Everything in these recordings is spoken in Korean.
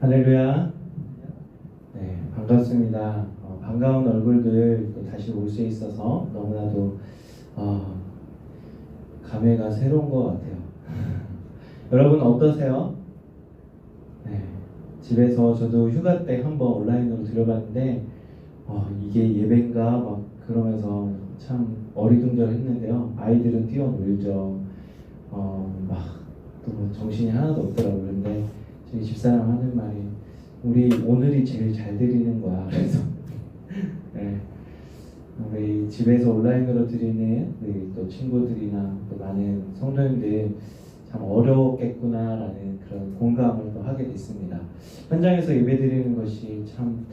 할렐루야. 네, 반갑습니다. 반가운 얼굴들 또 다시 볼 수 있어서 너무나도 감회가 새로운 것 같아요. 여러분 어떠세요? 네, 집에서 저도 휴가 때 한번 온라인으로 들어봤는데 이게 예배인가 막 그러면서 참 어리둥절했는데요. 아이들은 뛰어놀죠. 또 정신이 하나도 없더라고요. 근데 저희 집사람 하는 말이 우리 오늘이 제일 잘 드리는 거야. 그래서 네, 우리 집에서 온라인으로 드리는 우리 또 친구들이나 또 많은 성도님들 참 어려웠겠구나라는 그런 공감을 또 하게 됐습니다. 현장에서 예배 드리는 것이 참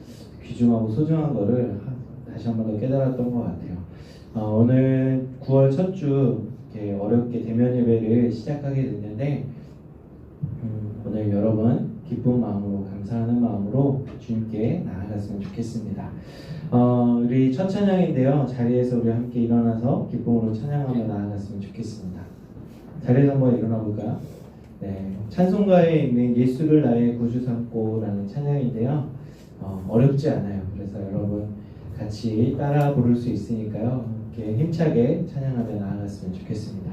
귀중하고 소중한 거를 다시 한 번 더 깨달았던 것 같아요. 오늘 9월 첫 주 어렵게 대면 예배를 시작하게 됐는데 오늘 여러분 기쁜 마음으로 감사하는 마음으로 주님께 나아갔으면 좋겠습니다. 우리 첫 찬양인데요. 자리에서 우리 함께 일어나서 기쁨으로 찬양하며 나아갔으면 좋겠습니다. 자리에서 한번 일어나 볼까요? 네, 찬송가에 있는 예수를 나의 구주 삼고라는 찬양인데요. 어렵지 않아요. 그래서 여러분 같이 따라 부를 수 있으니까요. 이렇게 힘차게 찬양하며 나아갔으면 좋겠습니다.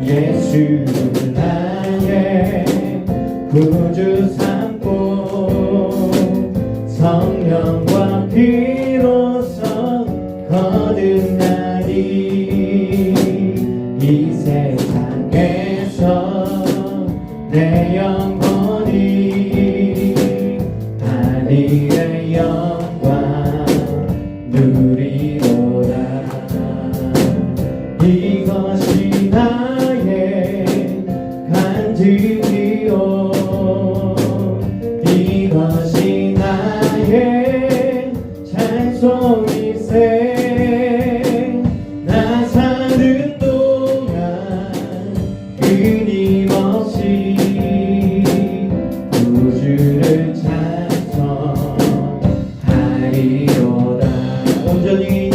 예수를 나의 구주 삼고 성령과 피로써 거듭나니 이 세상에서 내 영혼이 하늘의 영광 누리로다. 이것이 나의 간증이요 이것이 나의 찬송일세. 나 사는 동안 끊임없이 구주를 찬송하리로다. 온전히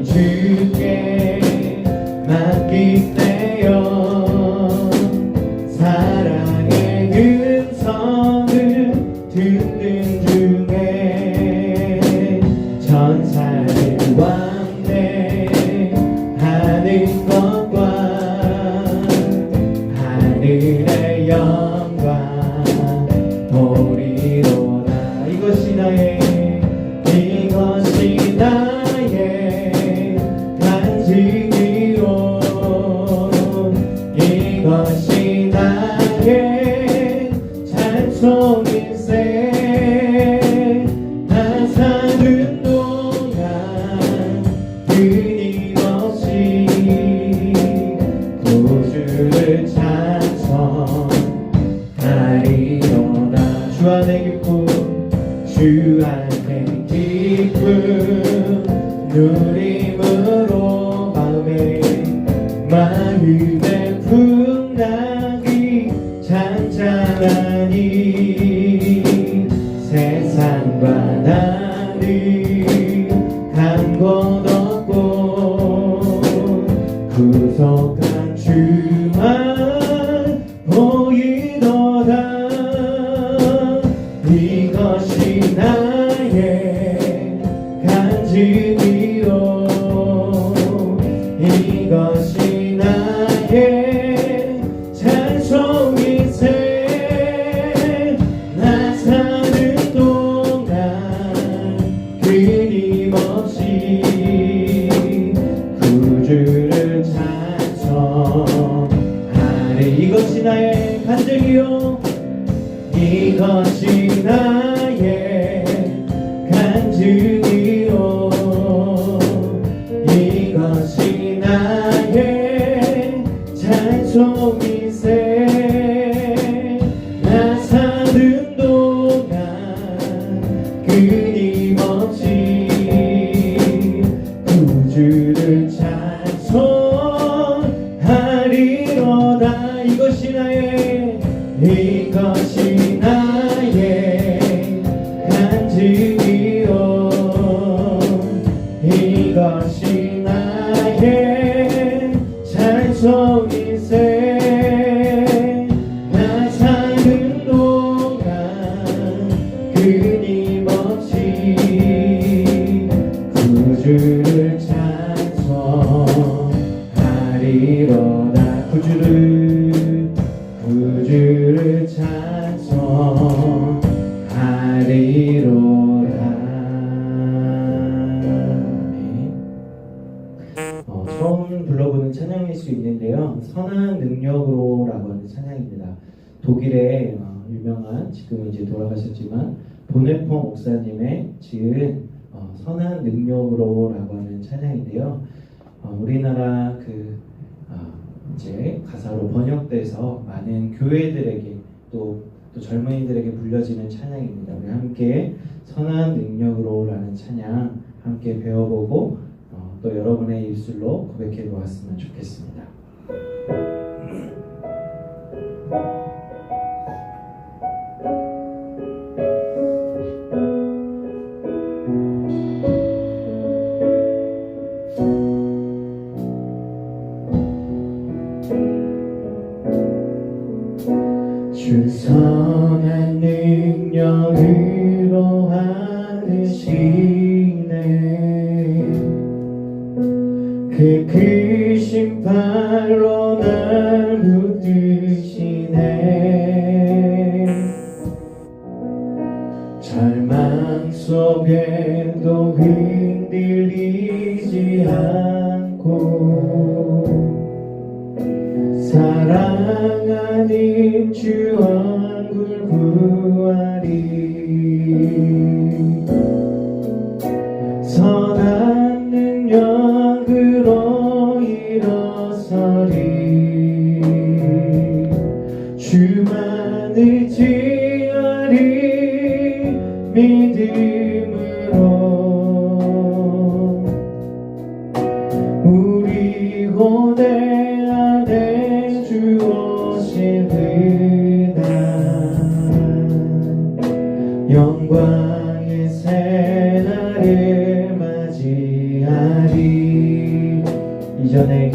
주께 맡기네요. 사랑의 음성을 듣는 중에 전사를 왕래하는 것과 하늘의 영광 보리로다. 이것이 나의 간증이요 이것이 나의 찬송일세. 나 사는 동안 끊임없이 구주를 찬송하리로다. 주 안의 기쁨 주 안의 기쁨 누림으로 마음의 풍랑이 잔잔하니 세상과 나를 간 곳 없고 구속한 주만 보이도다. 이것이 나의 간증이요 이것이 나의 찬송일세. 나 사는 동안 끊임없이 구주를 찬송하리. 이것이 나의 간증이요 이것이 나의 간증이요 이것이 나의 찬송일세. 나 사는 동안 끊임없이 구주를 찬송하리로다. 이것이 나의 이것이 나의 능력으로라고 하는 찬양입니다. 독일의 유명한 지금 이제 돌아가셨지만 보네포 목사님의 지은 선한 능력으로라고 하는 찬양인데요. 우리나라 이제 가사로 번역돼서 많은 교회들에게 또 젊은이들에게 불려지는 찬양입니다. 우리 함께 선한 능력으로라는 찬양 함께 배워보고 또 여러분의 입술로 고백해 보았으면 좋겠습니다. 주 선한 능력으로 하시네 그 크신 팔로 날 붙드시네 절망 속에도 흔들리지 않고 사랑하는 주 얼굴 구하리 선한 능력으로 일어서리 주만을 지으리 믿음으로 우리 고대 안에 주 오실 그날 영광의 새날을 맞이하리 이전의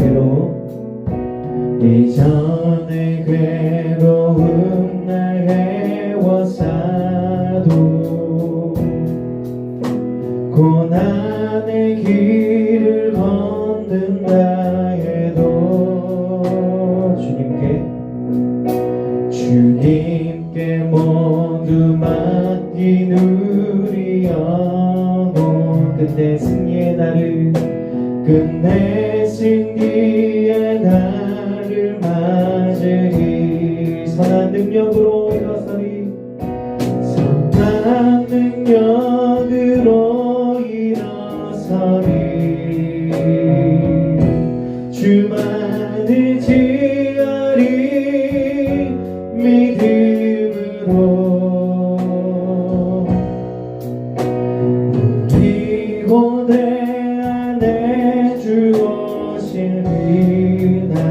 괴로운 날 헤워싸도 고난의 길을 걷는다 해도 주님께 모두 맡긴 우리 영혼 끝내 승리의 날을 맞으리 선한 능력으로 일어서리 선한 능력으로 일어서리 주만을 지으리 믿음으로 우리 고대 안에 주 오실 그날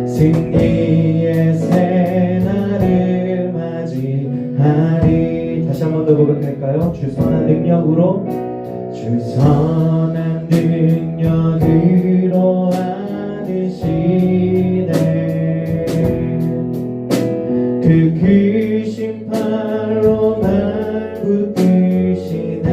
승리의 새날을 맞이하리 다시 한 번 더 고백할까요? 주 선한 능력으로 안으시네 그 크신 팔로 날 붙드시네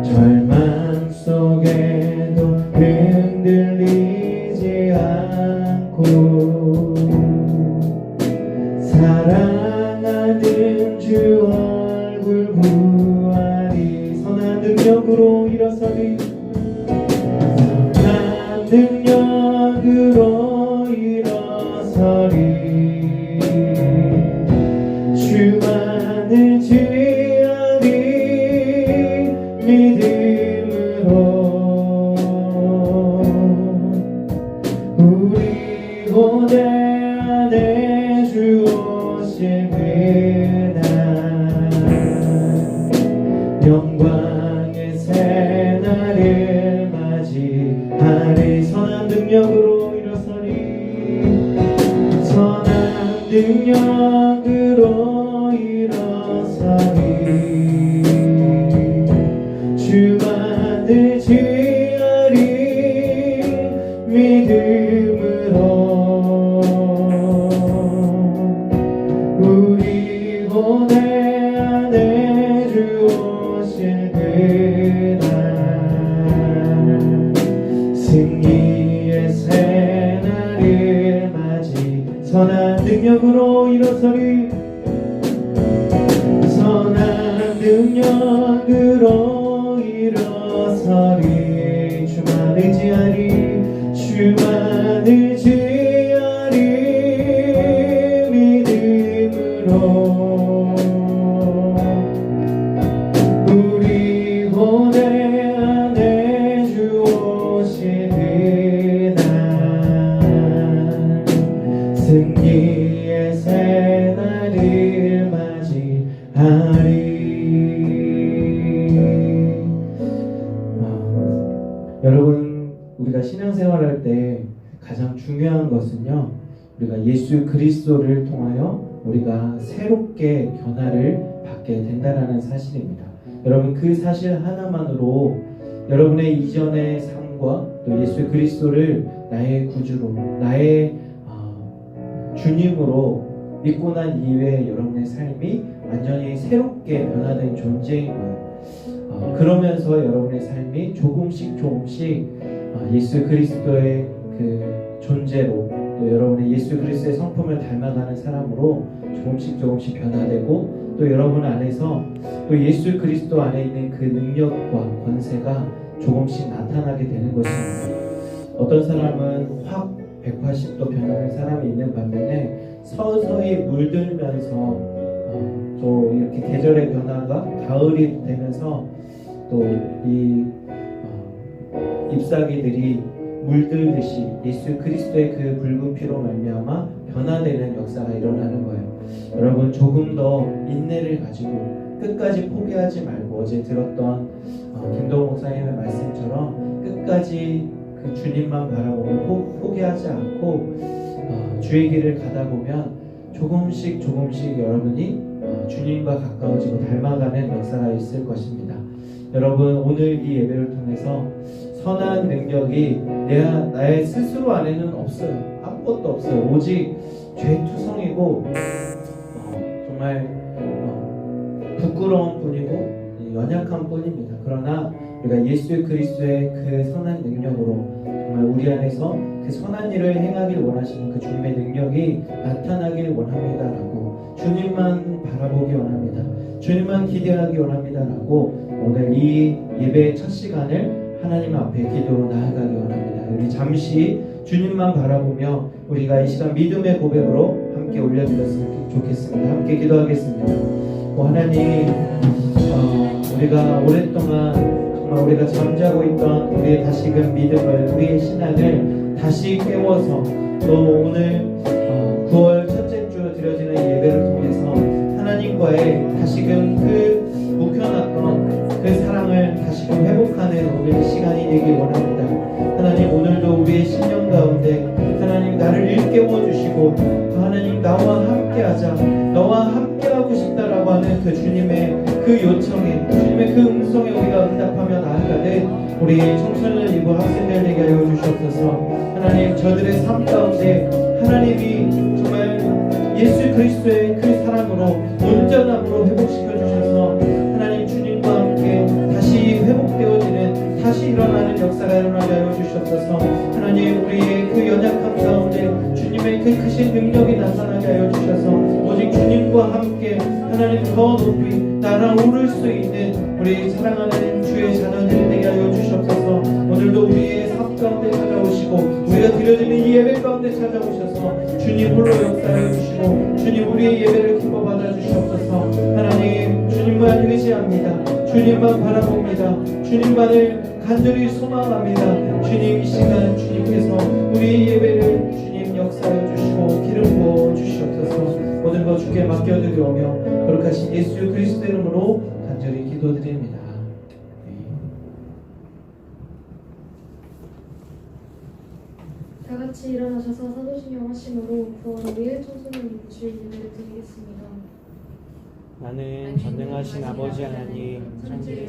절망 속에도 흔들리지 않고 사랑하는 주 얼굴 구하리 선한 능력으로 일어서리 선한 능력으로 일어서리 주만을 지으리 믿음으로 우리 고대 안에 주 오실 그날 영광의 새날을 맞이하리 선한 능력으로 일어서리 선한 능력으로 일어서리 주만을 지으리 믿음으로 우리 고대 안에 주 오실 그날 승리의 새날을 맞이 선한 능력으로 일어서리 선한 능력으로 일어서리 주만 의지하리 행하리 주만을 제하리 믿음으로 우리 고뇌 안에 주 오시는 날 승리의 새날을 맞이하리. 여러분, 우리가 신앙생활할 때 가장 중요한 것은요, 우리가 예수 그리스도를 통하여 우리가 새롭게 변화를 받게 된다는 사실입니다. 여러분, 그 사실 하나만으로 여러분의 이전의 삶과 또 예수 그리스도를 나의 구주로, 나의 주님으로 믿고 난 이후에 여러분의 삶이 완전히 새롭게 변화된 존재인 거예요. 그러면서 여러분의 삶이 조금씩 예수 그리스도의 그 존재로, 또 여러분의 예수 그리스도의 성품을 닮아가는 사람으로 조금씩 변화되고, 또 여러분 안에서 또 예수 그리스도 안에 있는 그 능력과 권세가 조금씩 나타나게 되는 것입니다. 어떤 사람은 확 180도 변하는 사람이 있는 반면에 서서히 물들면서 또 이렇게 계절의 변화가 가을이 되면서 또 이 잎사귀들이 물들듯이 예수 그리스도의 그 붉은 피로 말미암아 변화되는 역사가 일어나는 거예요. 여러분, 조금 더 인내를 가지고 끝까지 포기하지 말고, 어제 들었던 김도호 목사님의 말씀처럼 끝까지 그 주님만 바라보고 포기하지 않고 주의 길을 가다 보면 조금씩 여러분이 주님과 가까워지고 닮아가는 역사가 있을 것입니다. 여러분, 오늘 이 예배를 통해서 선한 능력이 나의 스스로 안에는 없어요. 아무것도 없어요. 오직 죄투성이고 정말 부끄러운 뿐이고 연약한 뿐입니다. 그러나 우리가 예수 그리스도의 그 선한 능력으로 정말 우리 안에서 그 선한 일을 행하길 원하시는 그 주님의 능력이 나타나길 원합니다라고, 주님만 바라보기 원합니다, 주님만 기대하기 원합니다라고 오늘 이 예배의 첫 시간을 하나님 앞에 기도로 나아가기 원합니다. 우리 잠시 주님만 바라보며 우리가 이 시간 믿음의 고백으로 함께 올려드렸으면 좋겠습니다. 함께 기도하겠습니다. 하나님, 우리가 오랫동안 정말 우리가 잠자고 있던 우리의 다시금 믿음을, 우리의 신앙을 다시 깨워서 또 오늘 9월 첫째 주 드려지는 예배를 통해서 하나님과의 다시금 그 묵혀놨던 그 사랑을 다시금 회복하는 오늘 시간이 되길 원합니다. 하나님, 오늘도 우리의 심령 가운데 하나님 나를 일깨워 주시고 하나님 나와 함께하자, 너와 함께하고 싶다라고 하는 그 주님의 그 요청에, 주님의 그 음성에 우리가 응답하며 나아가듯 우리 청소년 일부 학생들 되게 하여 주시옵소서. 하나님, 저들의 삶 가운데 하나님이 정말 예수 그리스도의 그 사랑으로 온전함으로 회복시켜 주셔서 하나님 주님과 함께 다시 회복되어지는, 다시 일어나는 역사가 일어나게 하여 주시옵소서. 하나님, 우리의 그 연약함 가운데 주님의 그 크신 능력이 나타나게 하여 주셔서 오직 주님과 함께 하나님 더 높이 날아오를 수 있는 우리 사랑하는 주의 자녀들이 되게 하여 주시옵소서. 오늘도 우리의 삶 가운데 찾아오시고 우리가 드려지는 이 예배 가운데 찾아오셔서 주님 홀로 역사하여 주시고 주님 우리의 예배를 기뻐 받아 주시옵소서. 하나님, 주님만 의지합니다. 주님만 바라봅니다. 주님만을 간절히 소망합니다. 주님, 이 시간 주님께서 우리의 예배를 주님 역사하여 주시고 기름 부어 주시옵소서. 모든 것 주께 맡겨드리오며 거룩하신 예수 그리스도 이름으로 간절히 기도드립니다. 다 같이 일어나셔서 사도신경 하심으로 9월 5일 청소년 주일 예배를 드리겠습니다. 나는 전능하신 아버지 하나님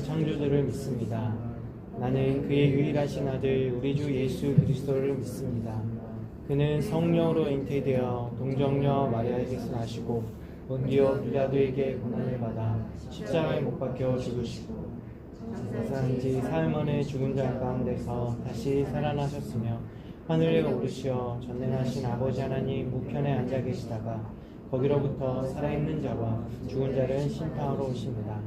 창조주를 믿습니다. 나는 그의 유일하신 아들 우리 주 예수 그리스도를 믿습니다. 그는 성령으로 잉태되어 동정녀 마리아에게서 나시고 본디오 빌라도에게 고난을 받아 십자가에 못 박혀 죽으시고 장사한 지 사흘 만에 죽은 자 가운데서 다시 살아나셨으며 하늘에 오르시어 전능하신 아버지 하나님 우편에 앉아 계시다가 거기로부터 살아있는 자와 죽은 자를 심판하러 오십니다.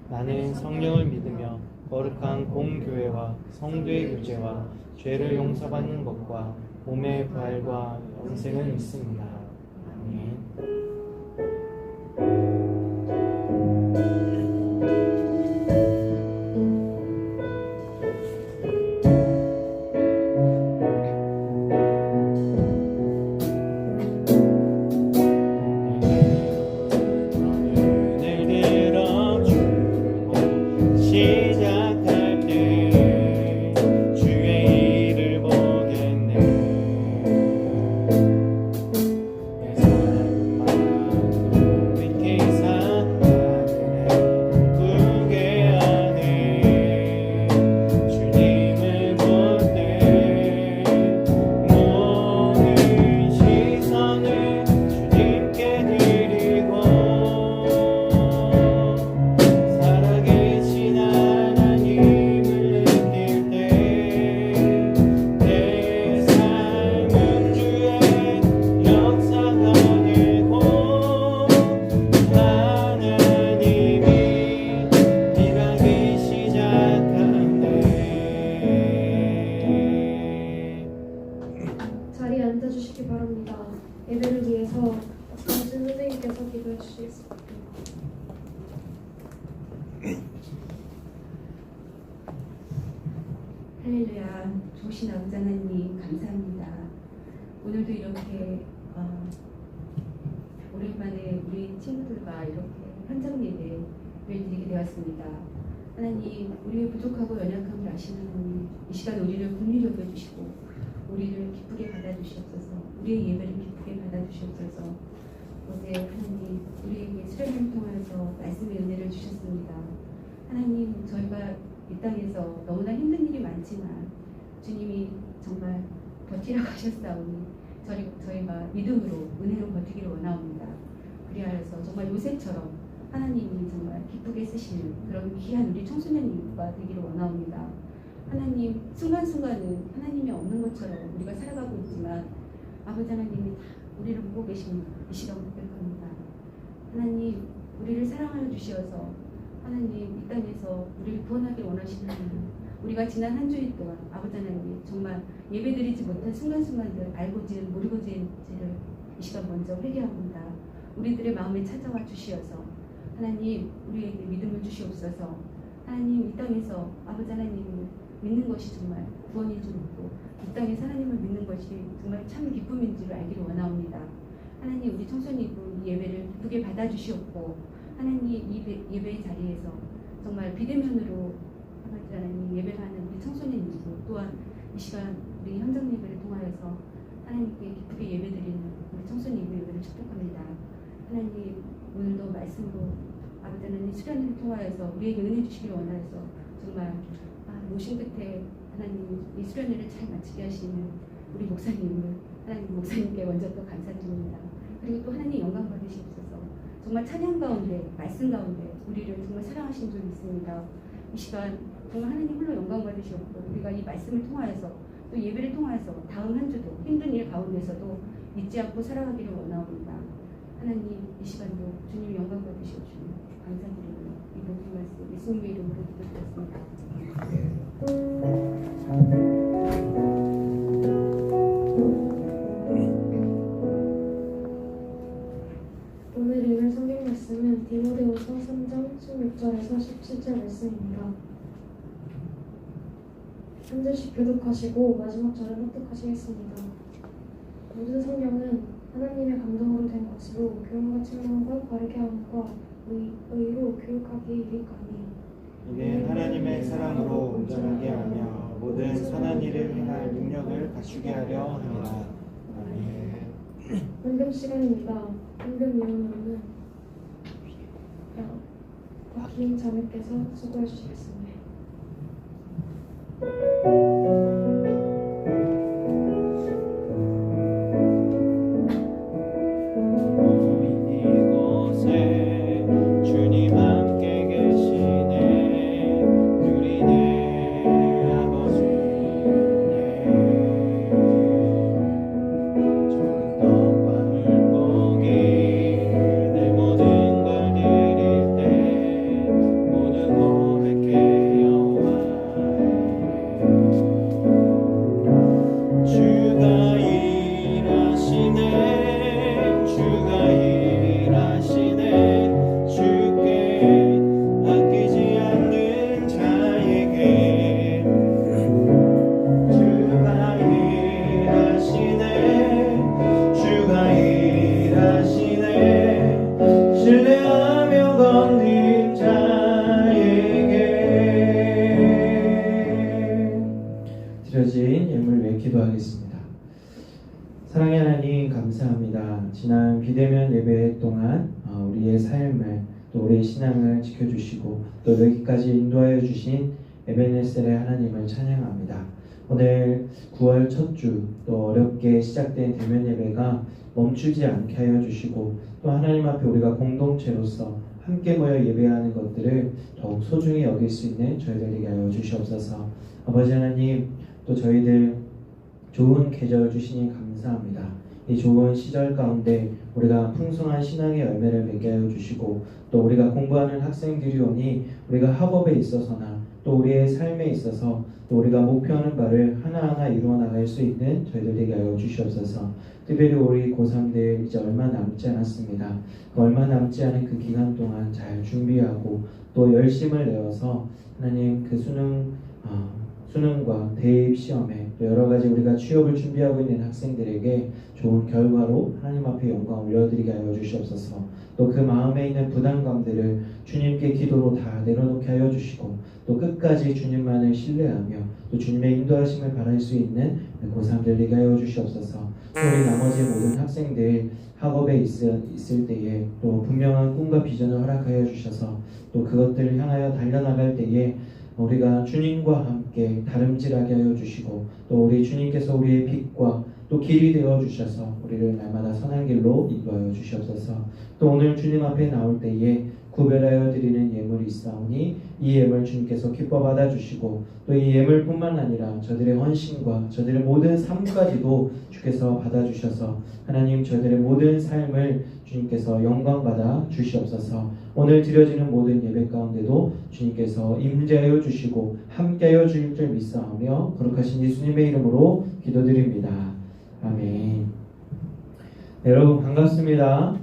나는 성령을 믿으며 거룩한 공교회와 성도의 교제와 죄를 용서받는 것과 몸의 부활과 영생을 믿습니다. 아멘. 자리에 앉아주시기 바랍니다. 예배를 위해서 박상진 선생님께서 기도해 주시겠습니다. 할렐루야. 좋으신 아버지 하나님 감사합니다. 오늘도 이렇게 오랜만에 우리 친구들과 이렇게 현장 예배를 드리게 되었습니다. 하나님, 우리의 부족하고 연약함을 아시는 하나님, 이 시간 우리를 긍휼히 여겨주시고 우리를 기쁘게 받아주시옵소서. 우리의 예배를 기쁘게 받아주시옵소서. 어제 하나님, 우리에게 수련을 통하여서 말씀의 은혜를 주셨습니다. 하나님, 저희가 이 땅에서 너무나 힘든 일이 많지만 주님이 정말 버티라고 하셨사오니 저희가 믿음으로 은혜로 버티기를 원하옵니다. 그리하여서 정말 요셉처럼 하나님이 정말 기쁘게 쓰시는 그런 귀한 우리 청소년님과 되기를 원하옵니다. 하나님, 순간순간은 하나님이 없는 것처럼 우리가 살아가고 있지만 아버지 하나님이 다 우리를 보고 계신 이 시간 고백합니다. 하나님, 우리를 사랑하여 주시어서 하나님 이 땅에서 우리를 구원하길 원하시는 하나님, 우리가 지난 한 주일 동안 아버지 하나님 정말 예배드리지 못한 순간순간들 알고 지은 모르고 지은 죄를 이 시간 먼저 회개합니다. 우리들의 마음에 찾아와 주시어서 하나님 우리에게 믿음을 주시옵소서. 하나님 이 땅에서 아버지 하나님을 믿는 것이 정말 구원인 줄 믿고 이 땅에서 하나님을 믿는 것이 정말 참 기쁨인 줄 알기를 원하옵니다. 하나님 우리 청소년부 이 예배를 기쁘게 받아주시옵고 하나님 이 예배의 자리에서 정말 비대면으로 아버지 하나님 예배하는 우리 청소년이고 또한 이 시간 우리 현장 예배를 통하여서 하나님께 기쁘게 예배드리는 우리 청소년 예배를 축복합니다. 하나님 오늘도 말씀으로 아버지 하나님 수련을 통하여서 우리에게 은혜 주시길 원하여서 정말 모신 끝에 하나님 이 수련회를 잘 마치게 하시는 우리 목사님을 하나님 목사님께 먼저 또 감사드립니다. 그리고 또 하나님 영광 받으시옵소서. 정말 찬양 가운데 말씀 가운데 우리를 정말 사랑하신 줄 믿습니다. 이 시간 정말 하나님 홀로 영광 받으시옵고 우리가 이 말씀을 통하여서 또 예배를 통하여서 다음 한 주도 힘든 일 가운데서도 잊지 않고 살아가기를 원하옵니다. 하나님 이 시간도 주님 영광 받으시옵시며 감사드리고요. 이 모든 말씀 예수님의 이름으로 기도드렸습니다. 오늘 읽을 성경 말씀은 디모데후서 3장 16절에서 17절 말씀입니다. 한 절씩 교독하시고 마지막 절은 흡독하시겠습니다. 모든 성경은 하나님의 감동으로 된 것으로 교훈과 책망과 바르게 함과 의로 교육하기에 유익하니 이는 하나님의 사랑으로 온전하게 하며 모든 선한 일을 행할 능력을 갖추게 하려 합니다. 아멘. 헌금 시간입니다. 헌금 예언으로는 박희인 자매께서 수고해 주시겠습니다. 이곳에 주님 함께 계시네. 누리네 아버지네. 적은 떡과 물고기 내 모든 걸 드릴 때 모두 고백해 여호와 예물 외 기도하겠습니다. 사랑의 하나님 감사합니다. 지난 비대면 예배 동안 우리의 삶을 또 우리의 신앙을 지켜주시고 또 여기까지 인도하여 주신 에베네셀의 하나님을 찬양합니다. 오늘 9월 첫 주 또 어렵게 시작된 대면 예배가 멈추지 않게 하여 주시고 또 하나님 앞에 우리가 공동체로서 함께 모여 예배하는 것들을 더욱 소중히 여길 수 있는 저희들 되게 하여 주시옵소서. 아버지 하나님, 또 저희들 좋은 계절 주시니 감사합니다. 이 좋은 시절 가운데 우리가 풍성한 신앙의 열매를 맺게 하여 주시고 또 우리가 공부하는 학생들이 오니 우리가 학업에 있어서나 또 우리의 삶에 있어서 또 우리가 목표하는 바를 하나하나 이루어 나갈 수 있는 저희들 되게 하여 주시옵소서. 특별히 우리 고3들 이제 얼마 남지 않았습니다. 얼마 남지 않은 그 기간 동안 잘 준비하고 또 열심을 내어서 하나님 그 수능과 대입 시험에 또 여러 가지 우리가 취업을 준비하고 있는 학생들에게 좋은 결과로 하나님 앞에 영광 올려드리게 하여 주시옵소서. 또 그 마음에 있는 부담감들을 주님께 기도로 다 내려놓게 하여 주시고 또 끝까지 주님만을 신뢰하며 또 주님의 인도하심을 바랄 수 있는 고3들 되게 하여 주시옵소서. 또 우리 나머지 모든 학생들 학업에 있을 때에 또 분명한 꿈과 비전을 허락하여 주셔서 또 그것들을 향하여 달려나갈 때에 우리가 주님과 함께 다름질하게 하여 주시고 또 우리 주님께서 우리의 빛과 또 길이 되어 주셔서 우리를 날마다 선한 길로 인도하여 주시옵소서. 또 오늘 주님 앞에 나올 때에 구별하여 드리는 예물이 있사오니 이 예물 주님께서 기뻐 받아주시고 또 이 예물뿐만 아니라 저들의 헌신과 저들의 모든 삶까지도 주께서 받아주셔서 하나님 저들의 모든 삶을 주님께서 영광받아 주시옵소서. 오늘 드려지는 모든 예배 가운데도 주님께서 임재하여 주시고 함께하여 주실 줄 믿사오며 거룩하신 예수님의 이름으로 기도드립니다. 아멘. 네, 여러분 반갑습니다.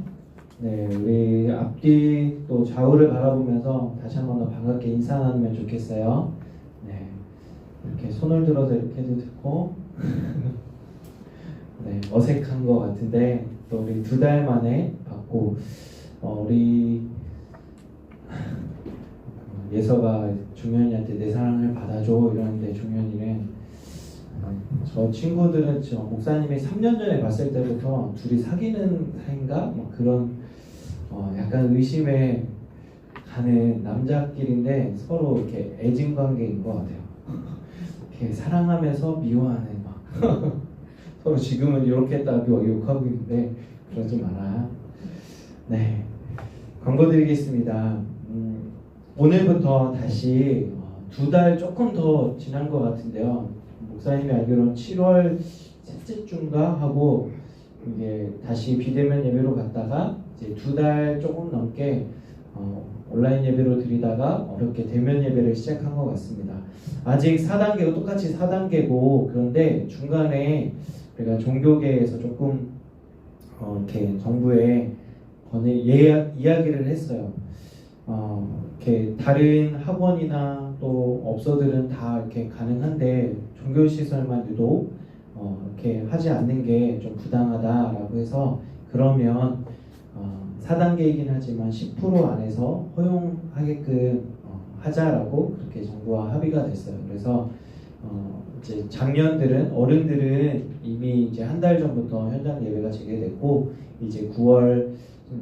네, 우리 앞뒤 또 좌우를 바라보면서 다시 한번 더 반갑게 인사 나누면 좋겠어요. 네, 이렇게 손을 들어서 이렇게 해도 되고 네, 어색한 것 같은데 또 우리 2달 만에 받고 우리 예서가 종현이한테 내 사랑을 받아줘 이러는데 종현이는 저 친구들은 저 목사님이 3년 전에 봤을 때부터 둘이 사귀는 사이인가? 뭐 그런 약간 의심에 가는 남자끼리인데 서로 이렇게 애증 관계인 것 같아요. 이렇게 사랑하면서 미워하는 막 서로 지금은 이렇게 했다고 욕하고 있는데 그러지 마라. 네, 광고 드리겠습니다. 오늘부터 다시 2달 조금 더 지난 것 같은데요. 목사님이 알기로는 7월 셋째 주인가 하고 이게 다시 비대면 예배로 갔다가 이제 2달 조금 넘게 온라인 예배로 드리다가 어렵게 대면 예배를 시작한 것 같습니다. 아직 4단계고 똑같이 4단계고 그런데 중간에 우리가 종교계에서 조금 이렇게 정부에 이야기를 했어요. 이렇게 다른 학원이나 또 업소들은 다 이렇게 가능한데 종교시설만 유독 이렇게 하지 않는 게 좀 부당하다라고 해서 그러면 4단계이긴 하지만 10% 안에서 허용하게끔 하자라고 그렇게 정부와 합의가 됐어요. 그래서 이제 작년들은 어른들은 이미 이제 한 달 전부터 현장 예배가 재개됐고 이제 9월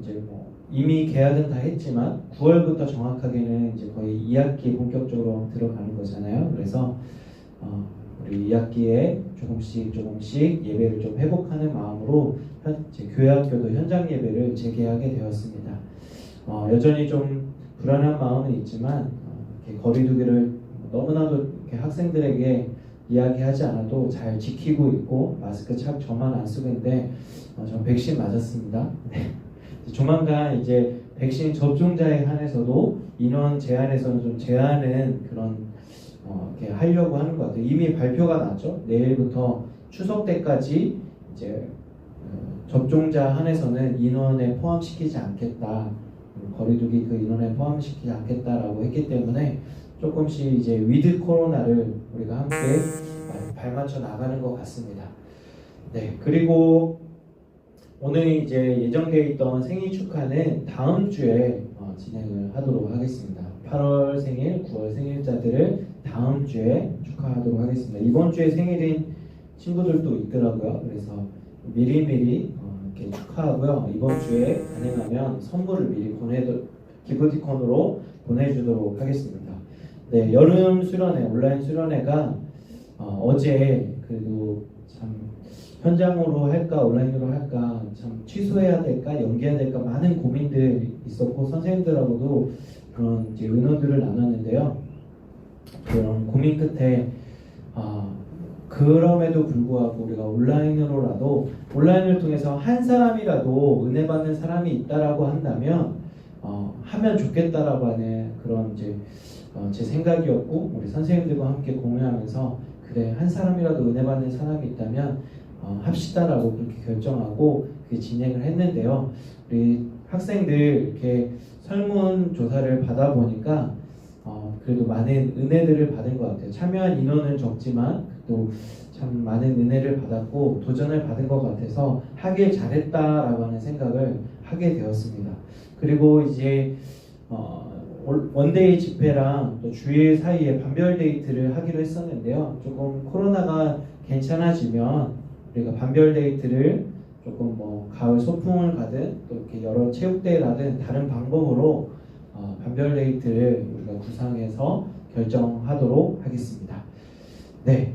이제 뭐 이미 계약은 다 했지만 9월부터 정확하게는 이제 거의 2학기 본격적으로 들어가는 거잖아요. 그래서 우리 2학기에 조금씩 예배를 좀 회복하는 마음으로 이제 교회학교도 현장 예배를 재개하게 되었습니다. 여전히 좀 불안한 마음은 있지만 이렇게 거리두기를 너무나도 이렇게 학생들에게 이야기하지 않아도 잘 지키고 있고 마스크 저만 안 쓰고 있는데 전 백신 맞았습니다. 조만간 이제 백신 접종자에 한해서도 인원 제한에서는 좀 제한은 그런 이렇게 하려고 하는 것 같아요. 이미 발표가 났죠. 내일부터 추석 때까지 이제 접종자 한해서는 인원에 포함시키지 않겠다. 거리두기 그 인원에 포함시키지 않겠다라고 했기 때문에 조금씩 이제 위드 코로나를 우리가 함께 발맞춰 나가는 것 같습니다. 네, 그리고 오늘 이제 예정되어 있던 생일 축하는 다음 주에 진행을 하도록 하겠습니다. 8월 생일, 9월 생일자들을 다음 주에 축하하도록 하겠습니다. 이번 주에 생일인 친구들도 있더라고요. 그래서 미리미리 이렇게 축하하고요. 이번 주에 가능하면 선물을 미리 기프티콘으로 보내주도록 하겠습니다. 네, 여름 수련회, 온라인 수련회가 어제 그래도 참 현장으로 할까 온라인으로 할까 참 취소해야 될까 연기해야 될까 많은 고민들이 있었고 선생님들하고도 그런 이제 의논들을 나눴는데요. 그런 고민 끝에 그럼에도 불구하고 우리가 온라인을 통해서 한 사람이라도 은혜 받는 사람이 있다라고 한다면 하면 좋겠다라고 하는 그런 이제 제 생각이었고 우리 선생님들과 함께 공유하면서 그래 한 사람이라도 은혜 받는 사람이 있다면 합시다라고 그렇게 결정하고 그 진행을 했는데요. 우리 학생들 이렇게 설문 조사를 받아 보니까 그래도 많은 은혜들을 받은 것 같아요. 참여한 인원은 적지만 또 참 많은 은혜를 받았고 도전을 받은 것 같아서 하길 잘했다라고 하는 생각을 하게 되었습니다. 그리고 이제 원데이 집회랑 또 주일 사이에 반별 데이트를 하기로 했었는데요. 조금 코로나가 괜찮아지면 우리가 반별 데이트를 조금 뭐 가을 소풍을 가든 또 이렇게 여러 체육대회를 하든 다른 방법으로 반별 데이트를 우리가 구상해서 결정하도록 하겠습니다. 네,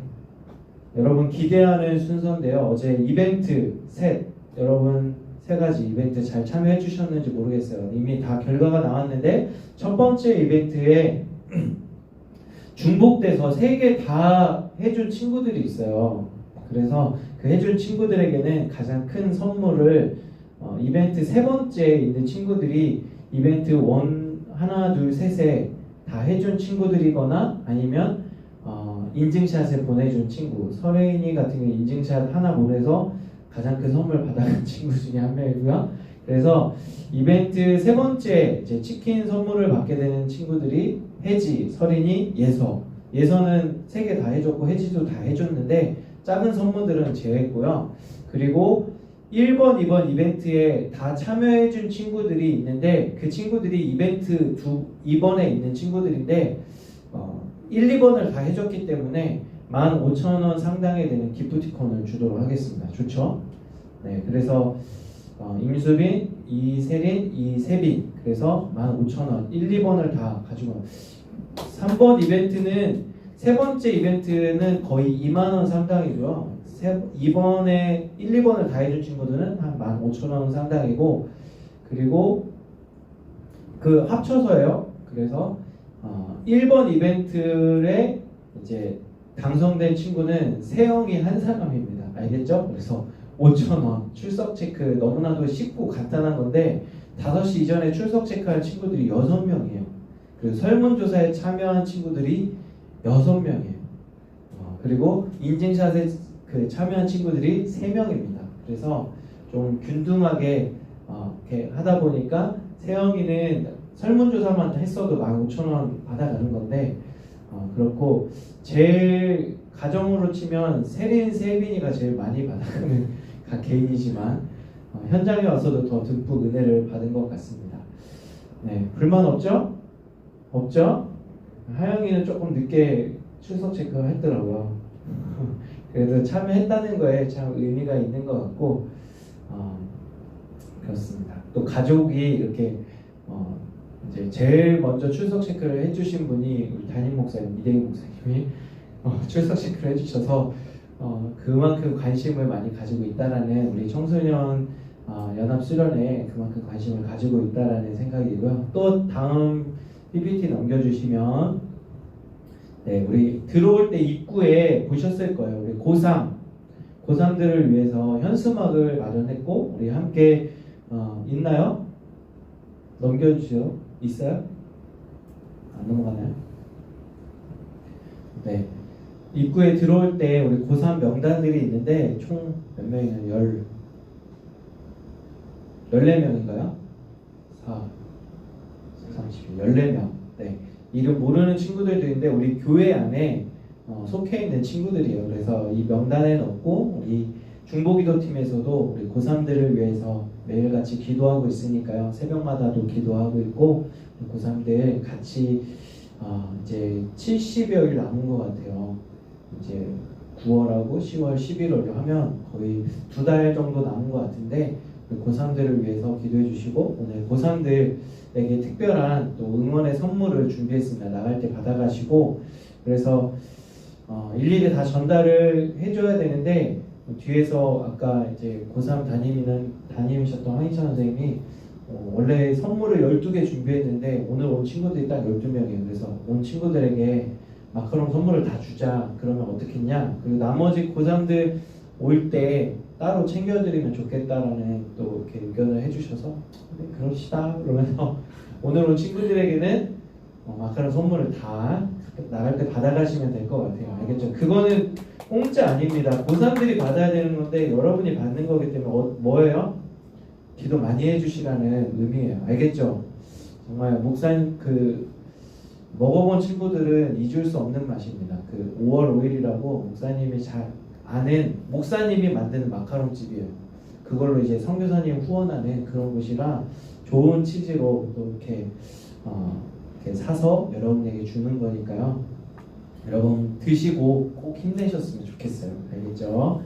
여러분 기대하는 순서인데요. 어제 이벤트 여러분 세 가지 이벤트 잘 참여해 주셨는지 모르겠어요. 이미 다 결과가 나왔는데 첫 번째 이벤트에 중복돼서 3개 다 해준 친구들이 있어요. 그래서 그 해준 친구들에게는 가장 큰 선물을 이벤트 3번째에 있는 친구들이 이벤트 1, 2, 3에 다 해준 친구들이거나 아니면 인증샷을 보내준 친구 설혜인이 같은 경우 인증샷 하나 보내서 가장 큰 선물 받아간 친구 중에 한 명이고요. 그래서 이벤트 3번째 이제 치킨 선물을 받게 되는 친구들이 혜지, 설인이, 예서는 3개 다 해줬고 혜지도 다 해줬는데 작은 선물들은 제외했고요. 그리고 1번, 2번 이벤트에 다 참여해준 친구들이 있는데 그 친구들이 이벤트 2번에 있는 친구들인데 1, 2번을 다 해줬기 때문에 15,000원 상당에 되는 기프티콘을 주도록 하겠습니다. 좋죠? 네, 그래서 임수빈, 이세린, 이세빈 그래서 15,000원 1, 2번을 다 가지고 3번 이벤트는 3번째 이벤트는 거의 2만원 상당이고요. 2번에 1, 2번을 다 해준 친구들은 한 15,000원 상당이고 그리고 그 합쳐서예요. 그래서 1번 이벤트에 이제 당선된 친구는 세영이 한 사람입니다. 알겠죠? 그래서 5,000원 출석 체크 너무나도 쉽고 간단한 건데 5시 이전에 출석 체크할 친구들이 6명이에요. 그리고 설문조사에 참여한 친구들이 6명이에요. 그리고 인증샷에 참여한 친구들이 3명입니다. 그래서 좀 균등하게 이렇게 하다 보니까 세영이는 설문조사만 했어도 15,000원 받아가는 건데 그렇고 제일 가정으로 치면 세빈이가 제일 많이 받아가는 각 개인이지만 현장에 와서도 더 듬뿍 은혜를 받은 것 같습니다. 네, 불만 없죠? 없죠? 하영이는 조금 늦게 출석 체크를 했더라고요. 그래도 참여했다는 거에 참 의미가 있는 것 같고 그렇습니다. 또 가족이 이렇게 이제 제일 먼저 출석 체크를 해주신 분이 우리 담임 목사님 이대희 목사님이 출석 체크를 해주셔서 그만큼 관심을 많이 가지고 있다라는 우리 청소년 연합 수련회에 그만큼 관심을 가지고 있다라는 생각이고요. 또 다음 PPT 넘겨주시면 네, 우리 들어올 때 입구에 보셨을 거예요. 우리 고3들을 위해서 현수막을 마련했고 우리 함께 있나요? 넘겨주세요. 있어요? 안 넘어가나요? 네. 입구에 들어올 때 우리 고3 명단들이 있는데 총 몇 명이냐? 14명인가요? 4, 30, 14명. 네. 이름 모르는 친구들도 있는데 우리 교회 안에 속해 있는 친구들이에요. 그래서 이 명단에 넣고 우리 중보기도팀에서도 우리 고3들을 위해서 매일같이 기도하고 있으니까요. 새벽마다도 기도하고 있고 고3들 같이 이제 70여일 남은 것 같아요. 이제 9월하고 10월, 11월로 하면 거의 2달 정도 남은 것 같은데 고3들을 위해서 기도해 주시고 오늘 고3들에게 특별한 또 응원의 선물을 준비했습니다. 나갈 때 받아가시고 그래서 일일이 다 전달을 해줘야 되는데 뒤에서 아까 이제 고3 담임이셨던 황희찬 선생님이 원래 선물을 12개 준비했는데 오늘 온 친구들이 딱 12명이에요. 그래서 온 친구들에게 마카롱 선물을 다 주자. 그러면 어떻겠냐? 그리고 나머지 고3들 올 때 따로 챙겨드리면 좋겠다라는 또 이렇게 의견을 해주셔서 네, 그럽시다. 그러면서 오늘 온 친구들에게는 마카롱 선물을 다 나갈 때 받아가시면 될 것 같아요. 알겠죠? 그거는 공짜 아닙니다. 고3들이 받아야 되는 건데 여러분이 받는 거기 때문에 뭐예요? 기도 많이 해주시라는 의미예요. 알겠죠? 정말 목사님 먹어본 친구들은 잊을 수 없는 맛입니다. 5월 5일이라고 목사님이 잘 아는 목사님이 만드는 마카롱 집이에요. 그걸로 이제 선교사님 후원하는 그런 곳이라 좋은 치즈로 또 이렇게 사서 여러분에게 주는 거니까요. 여러분 드시고 꼭 힘내셨으면 좋겠어요. 알겠죠?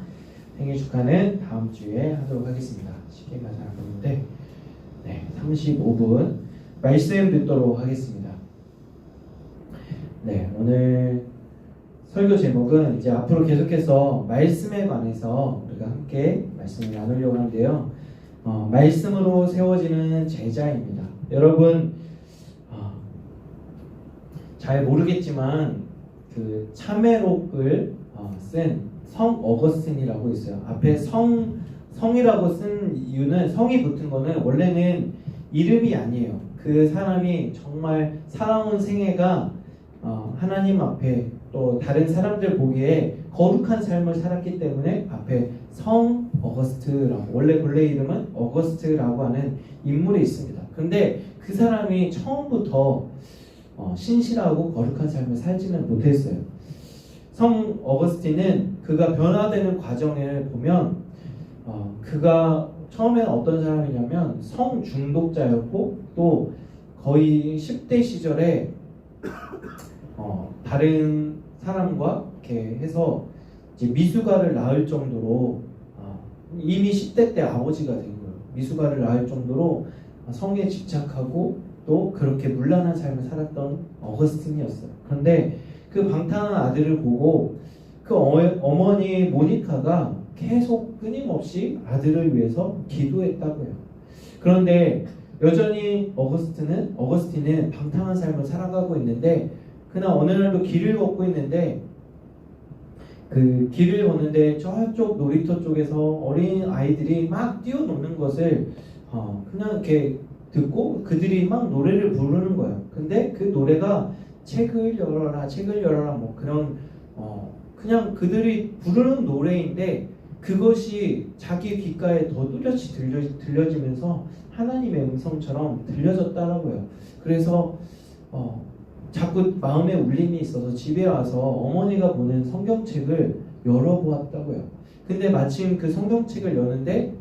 생일 축하는 다음 주에 하도록 하겠습니다. 시계가 잘 안 보이는데 네, 35분 말씀 듣도록 하겠습니다. 네, 오늘 설교 제목은 이제 앞으로 계속해서 말씀에 관해서 우리가 함께 말씀을 나누려고 하는데요. 말씀으로 세워지는 제자입니다. 여러분 잘 모르겠지만 그 참회록을 쓴 성 어거스틴이라고 있어요. 앞에 성이라고 쓴 이유는 성이 붙은 거는 원래는 이름이 아니에요. 그 사람이 정말 살아온 생애가 하나님 앞에 또 다른 사람들 보기에 거룩한 삶을 살았기 때문에 앞에 성 어거스트라고 원래 본래 이름은 어거스트라고 하는 인물이 있습니다. 그런데 그 사람이 처음부터 신실하고 거룩한 삶을 살지는 못했어요. 성 어거스틴은 그가 변화되는 과정을 보면 그가 처음에는 어떤 사람이냐면 성 중독자였고 또 거의 10대 시절에 다른 사람과 이렇게 해서 이제 미숙아를 낳을 정도로 이미 10대 때 아버지가 된 거예요. 미숙아를 낳을 정도로 성에 집착하고 또 그렇게 문란한 삶을 살았던 어거스틴이었어요. 그런데 그 방탕한 아들을 보고 그 어머니 모니카가 계속 끊임없이 아들을 위해서 기도했다고요. 그런데 여전히 어거스틴은 방탕한 삶을 살아가고 있는데 그날 어느 날도 길을 걷고 있는데 그 길을 걷는데 저쪽 놀이터 쪽에서 어린 아이들이 막 뛰어노는 것을 그냥 이렇게 듣고 그들이 막 노래를 부르는 거예요. 근데 그 노래가 책을 열어라 뭐 그런 그냥 그들이 부르는 노래인데 그것이 자기 귓가에 더 뚜렷이 들려지면서 하나님의 음성처럼 들려졌다라고요. 그래서 자꾸 마음에 울림이 있어서 집에 와서 어머니가 보는 성경책을 열어보았다고요. 근데 마침 그 성경책을 여는데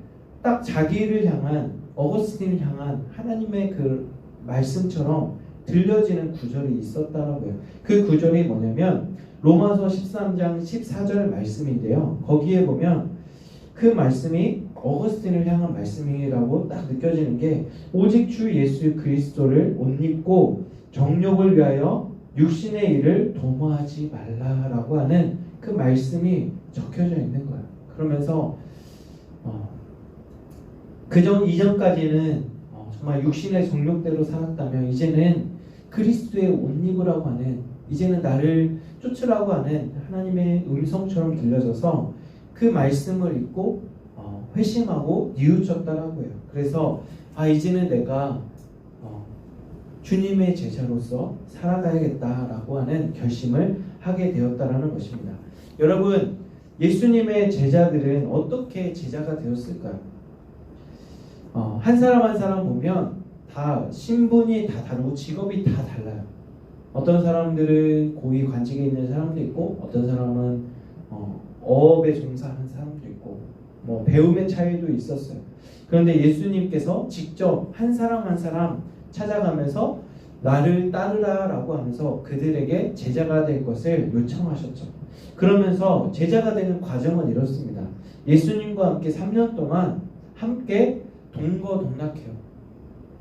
딱 자기를 향한 어거스틴을 향한 하나님의 그 말씀처럼 들려지는 구절이 있었다라고요. 그 구절이 뭐냐면 로마서 13장 14절 말씀인데요. 거기에 보면 그 말씀이 어거스틴을 향한 말씀이라고 딱 느껴지는 게 오직 주 예수 그리스도를 옷 입고 정욕을 위하여 육신의 일을 도모하지 말라라고 하는 그 말씀이 적혀져 있는 거예요. 그러면서 이전까지는 정말 육신의 정욕대로 살았다면 이제는 그리스도의 옷 입으라고 하는 이제는 나를 쫓으라고 하는 하나님의 음성처럼 들려져서 그 말씀을 읽고 회심하고 뉘우쳤다라고요. 그래서 이제는 내가 주님의 제자로서 살아가야겠다라고 하는 결심을 하게 되었다라는 것입니다. 여러분, 예수님의 제자들은 어떻게 제자가 되었을까요? 한 사람 한 사람 보면 다 신분이 다 다르고 직업이 다 달라요. 어떤 사람들은 고위 관직에 있는 사람도 있고 어떤 사람은 어업에 종사하는 사람도 있고 뭐 배움의 차이도 있었어요. 그런데 예수님께서 직접 한 사람 한 사람 찾아가면서 나를 따르라 라고 하면서 그들에게 제자가 될 것을 요청하셨죠. 그러면서 제자가 되는 과정은 이렇습니다. 예수님과 함께 3년 동안 함께 동거동락해요.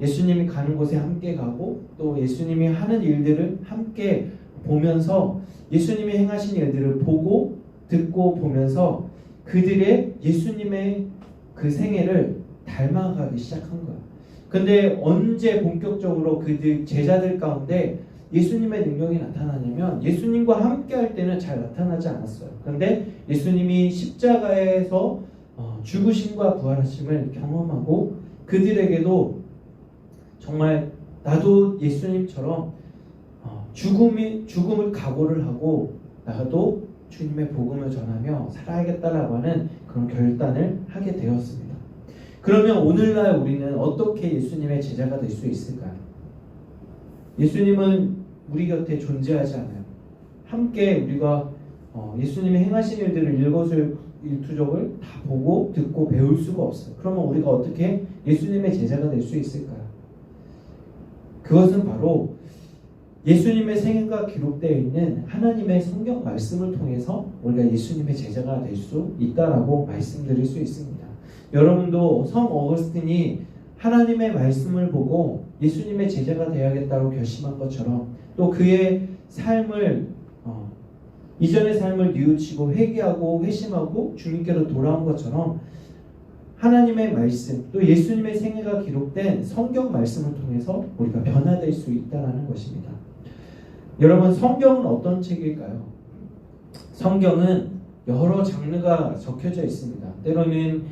예수님이 가는 곳에 함께 가고 또 예수님이 하는 일들을 함께 보면서 예수님이 행하신 일들을 보고 듣고 보면서 그들의 예수님의 그 생애를 닮아가기 시작한 거예요. 근데 언제 본격적으로 그들 제자들 가운데 예수님의 능력이 나타나냐면 예수님과 함께 할 때는 잘 나타나지 않았어요. 그런데 예수님이 십자가에서 죽으심과 부활하심을 경험하고 그들에게도 정말 나도 예수님처럼 죽음을 각오를 하고 나도 주님의 복음을 전하며 살아야겠다라고 하는 그런 결단을 하게 되었습니다. 그러면 오늘날 우리는 어떻게 예수님의 제자가 될 수 있을까요? 예수님은 우리 곁에 존재하지 않아요. 함께 우리가 예수님이 행하신 일들을 일거수일투족을 다 보고 듣고 배울 수가 없어요. 그러면 우리가 어떻게 예수님의 제자가 될 수 있을까요? 그것은 바로 예수님의 생애가 기록되어 있는 하나님의 성경 말씀을 통해서 우리가 예수님의 제자가 될 수 있다라고 말씀드릴 수 있습니다. 여러분도 성 어거스틴이 하나님의 말씀을 보고 예수님의 제자가 되어야겠다고 결심한 것처럼 또 그의 삶을 이전의 삶을 뉘우치고 회개하고 회심하고 주님께로 돌아온 것처럼 하나님의 말씀 또 예수님의 생애가 기록된 성경 말씀을 통해서 우리가 변화될 수 있다는 것입니다. 여러분, 성경은 어떤 책일까요? 성경은 여러 장르가 적혀져 있습니다. 때로는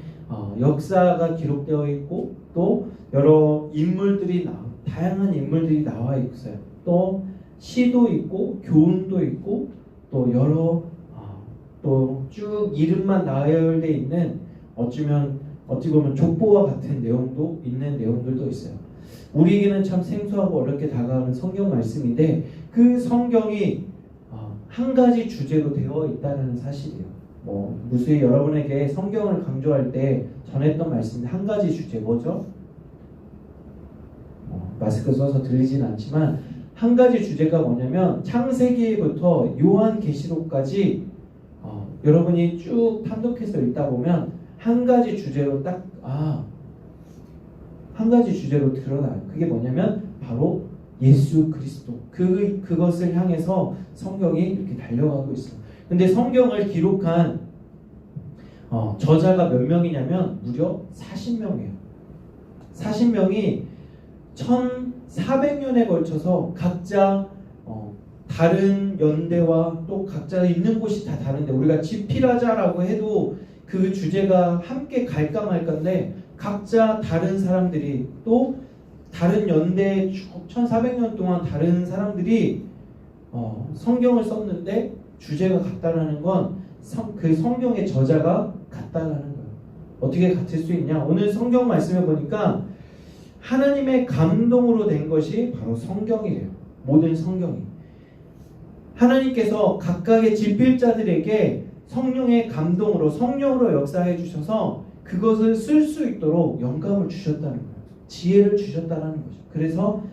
역사가 기록되어 있고 또 여러 다양한 인물들이 나와 있어요. 또 시도 있고 교훈도 있고 또 여러 또 쭉 이름만 나열되어 있는 어찌 보면 족보와 같은 내용도 있는 내용들도 있어요. 우리에게는 참 생소하고 어렵게 다가오는 성경 말씀인데 그 성경이 한 가지 주제로 되어 있다는 사실이에요. 무수히 여러분에게 성경을 강조할 때 전했던 말씀인데 한 가지 주제 뭐죠? 마스크 써서 들리진 않지만 한 가지 주제가 뭐냐면 창세기부터 요한계시록까지 여러분이 쭉 탐독해서 읽다 보면 한 가지 주제로 한 가지 주제로 드러나요. 그게 뭐냐면 바로 예수 그리스도. 그것을 향해서 성경이 이렇게 달려가고 있어요. 근데 성경을 기록한 저자가 몇 명이냐면 무려 40명이에요. 40명이 1400년에 걸쳐서 각자 다른 연대와 또 각자 있는 곳이 다 다른데 우리가 집필하자라고 해도 그 주제가 함께 갈까 말까인데 각자 다른 사람들이 또 다른 연대 1400년 동안 다른 사람들이 성경을 썼는데 주제가 같다라는 건 그 성경의 저자가 같다라는 거예요. 어떻게 같을 수 있냐? 오늘 성경 말씀을 보니까 하나님의 감동으로 된 것이 바로 성경이래요. 모든 성경이. 하나님께서 각각의 집필자들에게 성령의 감동으로 성령으로 역사해 주셔서 그것을 쓸 수 있도록 영감을 주셨다는 거예요. 지혜를 주셨다는 거죠. 그래서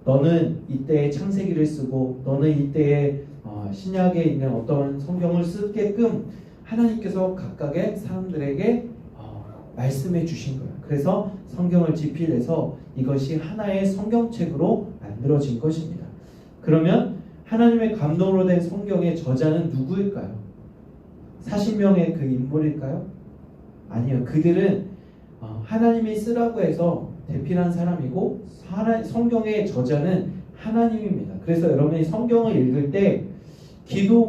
너는 이때의 창세기를 쓰고 너는 이때의 신약에 있는 어떤 성경을 쓰게끔 하나님께서 각각의 사람들에게 말씀해 주신 거예요. 그래서 성경을 집필해서 이것이 하나의 성경책으로 만들어진 것입니다. 그러면 하나님의 감동으로 된 성경의 저자는 누구일까요? 40명의 그 인물일까요? 아니요. 그들은 하나님이 쓰라고 해서 대필한 사람이고 성경의 저자는 하나님입니다. 그래서 여러분이 성경을 읽을 때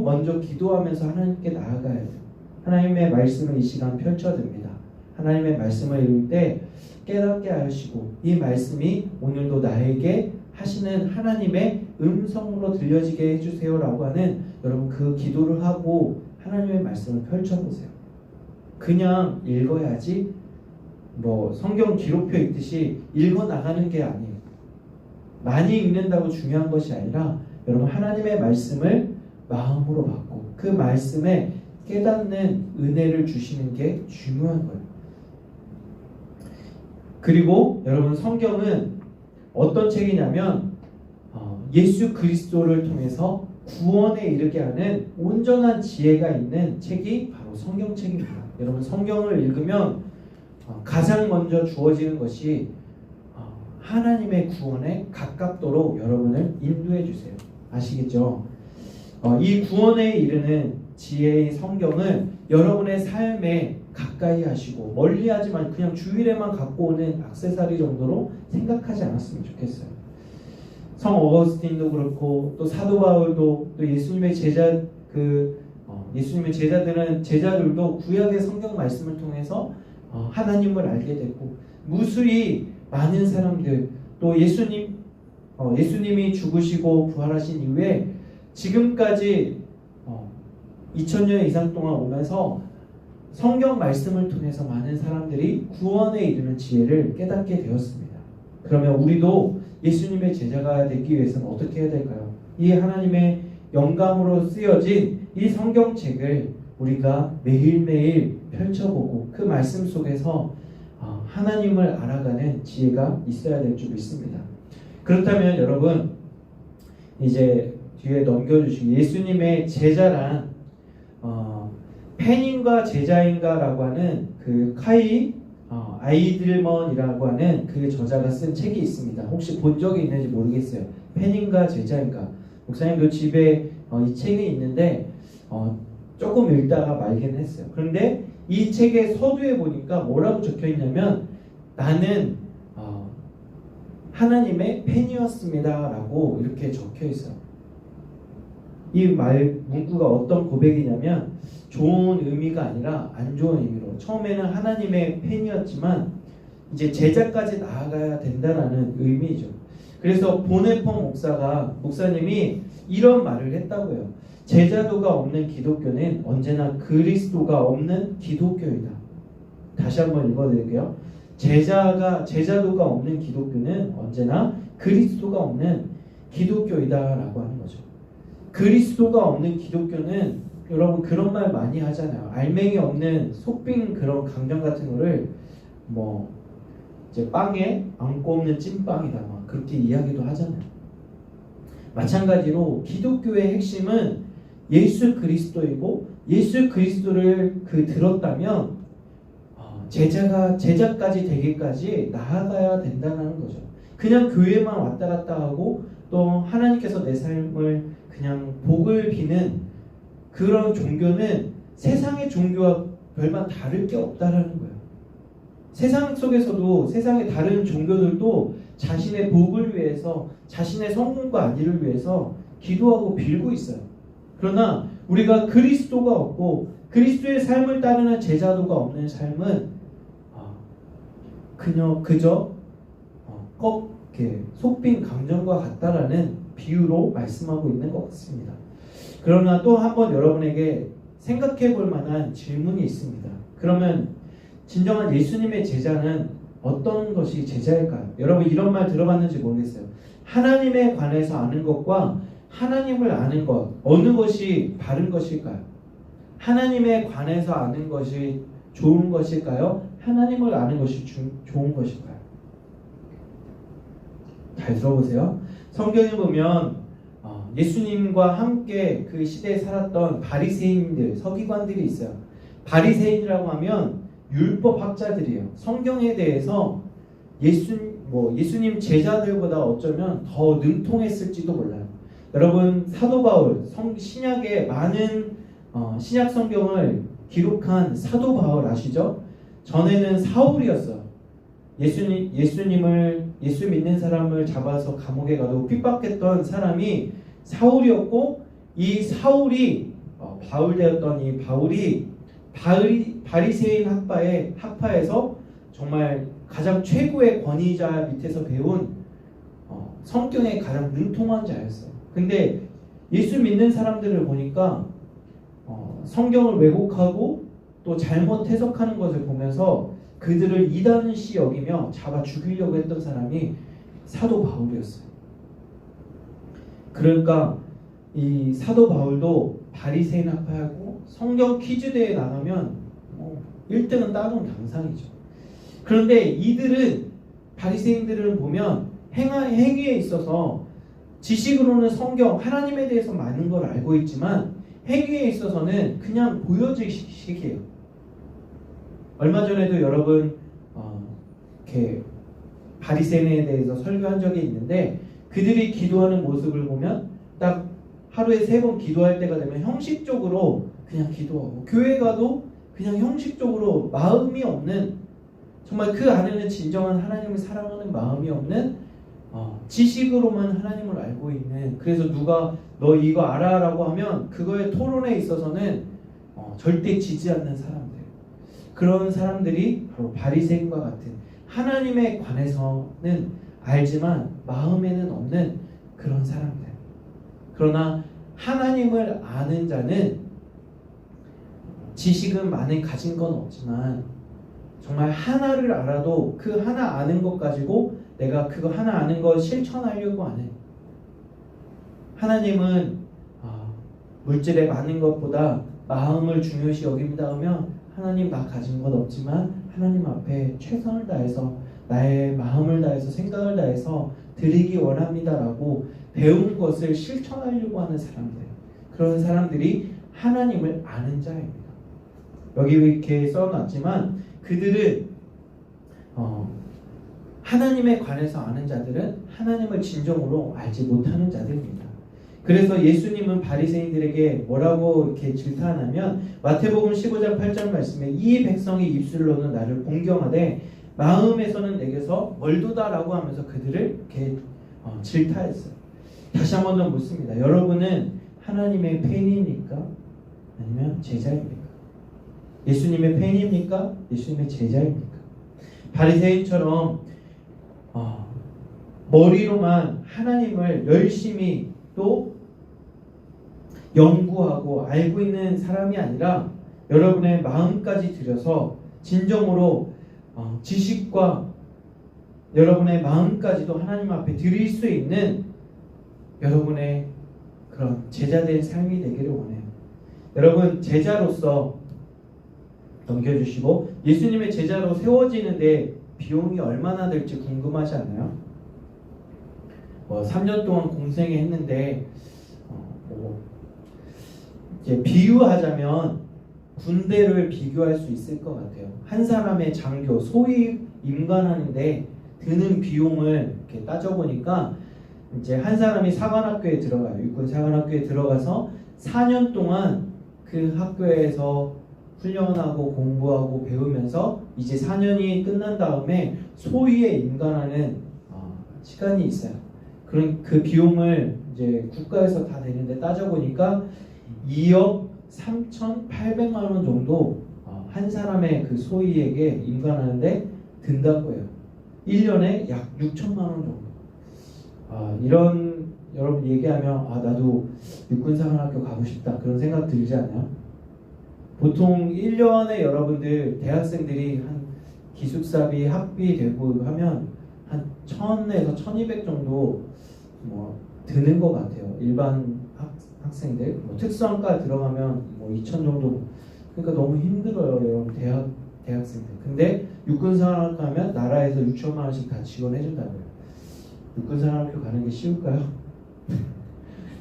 먼저 기도하면서 하나님께 나아가야 돼요. 하나님의 말씀을 이 시간 펼쳐듭니다. 하나님의 말씀을 읽을 때 깨닫게 하시고 이 말씀이 오늘도 나에게 하시는 하나님의 음성으로 들려지게 해주세요라고 하는 여러분 그 기도를 하고 하나님의 말씀을 펼쳐보세요. 그냥 읽어야지 성경 기록표 읽듯이 읽어나가는 게 아니에요. 많이 읽는다고 중요한 것이 아니라 여러분 하나님의 말씀을 마음으로 받고 그 말씀에 깨닫는 은혜를 주시는 게 중요한 거예요. 그리고 여러분 성경은 어떤 책이냐면 예수 그리스도를 통해서 구원에 이르게 하는 온전한 지혜가 있는 책이 바로 성경책입니다. 여러분 성경을 읽으면 가장 먼저 주어지는 것이 하나님의 구원에 가깝도록 여러분을 인도해 주세요. 아시겠죠? 이 구원에 이르는 지혜의 성경을 여러분의 삶에 가까이 하시고 멀리하지만 그냥 주일에만 갖고 오는 액세서리 정도로 생각하지 않았으면 좋겠어요. 성 어거스틴도 그렇고 또 사도 바울도 또 예수님의 제자들도 구약의 성경 말씀을 통해서 하나님을 알게 됐고 무수히 많은 사람들 또 예수님이 죽으시고 부활하신 이후에 지금까지 2000년 이상 동안 오면서 성경 말씀을 통해서 많은 사람들이 구원에 이르는 지혜를 깨닫게 되었습니다. 그러면 우리도 예수님의 제자가 되기 위해서는 어떻게 해야 될까요? 이 하나님의 영감으로 쓰여진 이 성경책을 우리가 매일매일 펼쳐보고 그 말씀 속에서 하나님을 알아가는 지혜가 있어야 될 줄 믿습니다. 그렇다면 여러분 이제 뒤에 넘겨주시고 예수님의 제자란 팬인가 제자인가라고 하는 그 카이 아이들먼이라고 하는 그 저자가 쓴 책이 있습니다. 혹시 본 적이 있는지 모르겠어요. 팬인가 제자인가. 목사님도 집에 이 책이 있는데 조금 읽다가 말긴 했어요. 그런데 이 책의 서두에 보니까 뭐라고 적혀 있냐면 나는 하나님의 팬이었습니다라고 이렇게 적혀 있어요. 이 문구가 어떤 고백이냐면 좋은 의미가 아니라 안 좋은 의미로 처음에는 하나님의 팬이었지만 이제 제자까지 나아가야 된다라는 의미죠. 그래서 보네펑 목사님이 이런 말을 했다고요. 제자도가 없는 기독교는 언제나 그리스도가 없는 기독교이다. 다시 한번 읽어드릴게요. 제자도가 없는 기독교는 언제나 그리스도가 없는 기독교이다라고 하는 거죠. 그리스도가 없는 기독교는 여러분 그런 말 많이 하잖아요. 알맹이 없는 속빈 그런 강정 같은 거를 이제 빵에 안 꼽는 찐빵이다 막 그렇게 이야기도 하잖아요. 마찬가지로 기독교의 핵심은 예수 그리스도이고 예수 그리스도를 들었다면 제자까지 되기까지 나아가야 된다는 거죠. 그냥 교회만 왔다 갔다 하고 또 하나님께서 내 삶을 그냥 복을 비는 그런 종교는 세상의 종교와 별반 다를 게 없다라는 거예요. 세상 속에서도 세상의 다른 종교들도 자신의 복을 위해서 자신의 성공과 안위를 위해서 기도하고 빌고 있어요. 그러나 우리가 그리스도가 없고 그리스도의 삶을 따르는 제자도가 없는 삶은 그저 꼭 이렇게 속빈 강정과 같다라는 비유로 말씀하고 있는 것 같습니다. 그러나 또 한번 여러분에게 생각해 볼 만한 질문이 있습니다. 그러면 진정한 예수님의 제자는 어떤 것이 제자일까요? 여러분 이런 말 들어봤는지 모르겠어요. 하나님에 관해서 아는 것과 하나님을 아는 것 어느 것이 바른 것일까요? 하나님에 관해서 아는 것이 좋은 것일까요? 하나님을 아는 것이 좋은 것일까요? 잘 들어보세요. 성경에 보면 예수님과 함께 그 시대에 살았던 바리새인들, 서기관들이 있어요. 바리새인이라고 하면 율법학자들이에요. 성경에 대해서 예수님 제자들보다 어쩌면 더 능통했을지도 몰라요. 여러분 사도 바울, 신약의 많은 신약 성경을 기록한 사도 바울 아시죠? 전에는 사울이었어요. 예수 믿는 사람을 잡아서 감옥에 가도 핍박했던 사람이 사울이었고 이 사울이 바울 되었던 이 바울이 바리새인 학파에서 정말 가장 최고의 권위자 밑에서 배운 성경에 가장 능통한 자였어요. 근데 예수 믿는 사람들을 보니까 성경을 왜곡하고 또 잘못 해석하는 것을 보면서 그들을 이단시 여기며 잡아 죽이려고 했던 사람이 사도 바울이었어요. 그러니까 이 사도 바울도 바리새인 학파하고 성경 퀴즈 대회에 나가면 1등은 따놓은 당상이죠. 그런데 이들은 바리새인들을 보면 행위에 있어서 지식으로는 성경, 하나님에 대해서 많은 걸 알고 있지만 행위에 있어서는 그냥 보여지기식이에요. 얼마 전에도 여러분 이렇게 바리새인에 대해서 설교한 적이 있는데 그들이 기도하는 모습을 보면 딱 하루에 3번 기도할 때가 되면 형식적으로 그냥 기도하고 교회 가도 그냥 형식적으로 마음이 없는, 정말 그 안에는 진정한 하나님을 사랑하는 마음이 없는 지식으로만 하나님을 알고 있는, 그래서 누가 너 이거 알아? 라고 하면 그거의 토론에 있어서는 절대 지지 않는 사람들, 그런 사람들이 바로 바리새인과 같은 하나님에 관해서는 알지만 마음에는 없는 그런 사람들. 그러나 하나님을 아는 자는 지식은 많이 가진 건 없지만 정말 하나를 알아도 그 하나 아는 것 가지고 내가 그거 하나 아는 거 실천하려고 하는, 하나님은 물질에 많은 것보다 마음을 중요시 여깁니다 하면 하나님 나 가진 것 없지만 하나님 앞에 최선을 다해서 나의 마음을 다해서 생각을 다해서 드리기 원합니다라고 배운 것을 실천하려고 하는 사람들, 그런 사람들이 하나님을 아는 자입니다. 여기 이렇게 써놨지만 그들은 하나님에 관해서 아는 자들은 하나님을 진정으로 알지 못하는 자들입니다. 그래서 예수님은 바리새인들에게 뭐라고 이렇게 질타하냐면 마태복음 15장 8절 말씀에 이 백성이 입술로는 나를 공경하되 마음에서는 내게서 멀도다라고 하면서 그들을 이렇게 질타했어요. 다시 한 번 더 묻습니다. 여러분은 하나님의 팬입니까? 아니면 제자입니까? 예수님의 팬입니까? 예수님의 제자입니까? 바리새인처럼 머리로만 하나님을 열심히 또 연구하고 알고 있는 사람이 아니라 여러분의 마음까지 들여서 진정으로 지식과 여러분의 마음까지도 하나님 앞에 드릴 수 있는 여러분의 그런 제자된 삶이 되기를 원해요. 여러분 제자로서 넘겨주시고 예수님의 제자로 세워지는데 비용이 얼마나 될지 궁금하지 않나요? 3년 동안 공생했는데 이제 비유하자면 군대를 비교할 수 있을 것 같아요. 한 사람의 장교, 소위 임관하는데 드는 비용을 이렇게 따져보니까 이제 한 사람이 사관학교에 들어가요. 육군 사관학교에 들어가서 4년 동안 그 학교에서 훈련하고 공부하고 배우면서 이제 4년이 끝난 다음에 소위에 임관하는 시간이 있어요. 그런 그 비용을 이제 국가에서 다 내는데 따져보니까 2억 3,800만 원 정도 한 사람의 그 소위에게 임관하는데 든다고 해요. 1년에 약 6천만 원 정도. 이런 여러분 얘기하면 나도 육군사관학교 가고 싶다 그런 생각 들지 않아요? 보통 1년에 여러분들 대학생들이 한 기숙사비 학비 되고 하면 한 1,000에서 1,200 정도 드는 것 같아요. 일반 학생들 특수학과 들어가면 2,000 정도. 그러니까 너무 힘들어요, 여러분 대학생들. 근데 육군사관학교 가면 나라에서 6천만 원씩 다 지원해준다고요. 육군사관학교 가는 게 쉬울까요?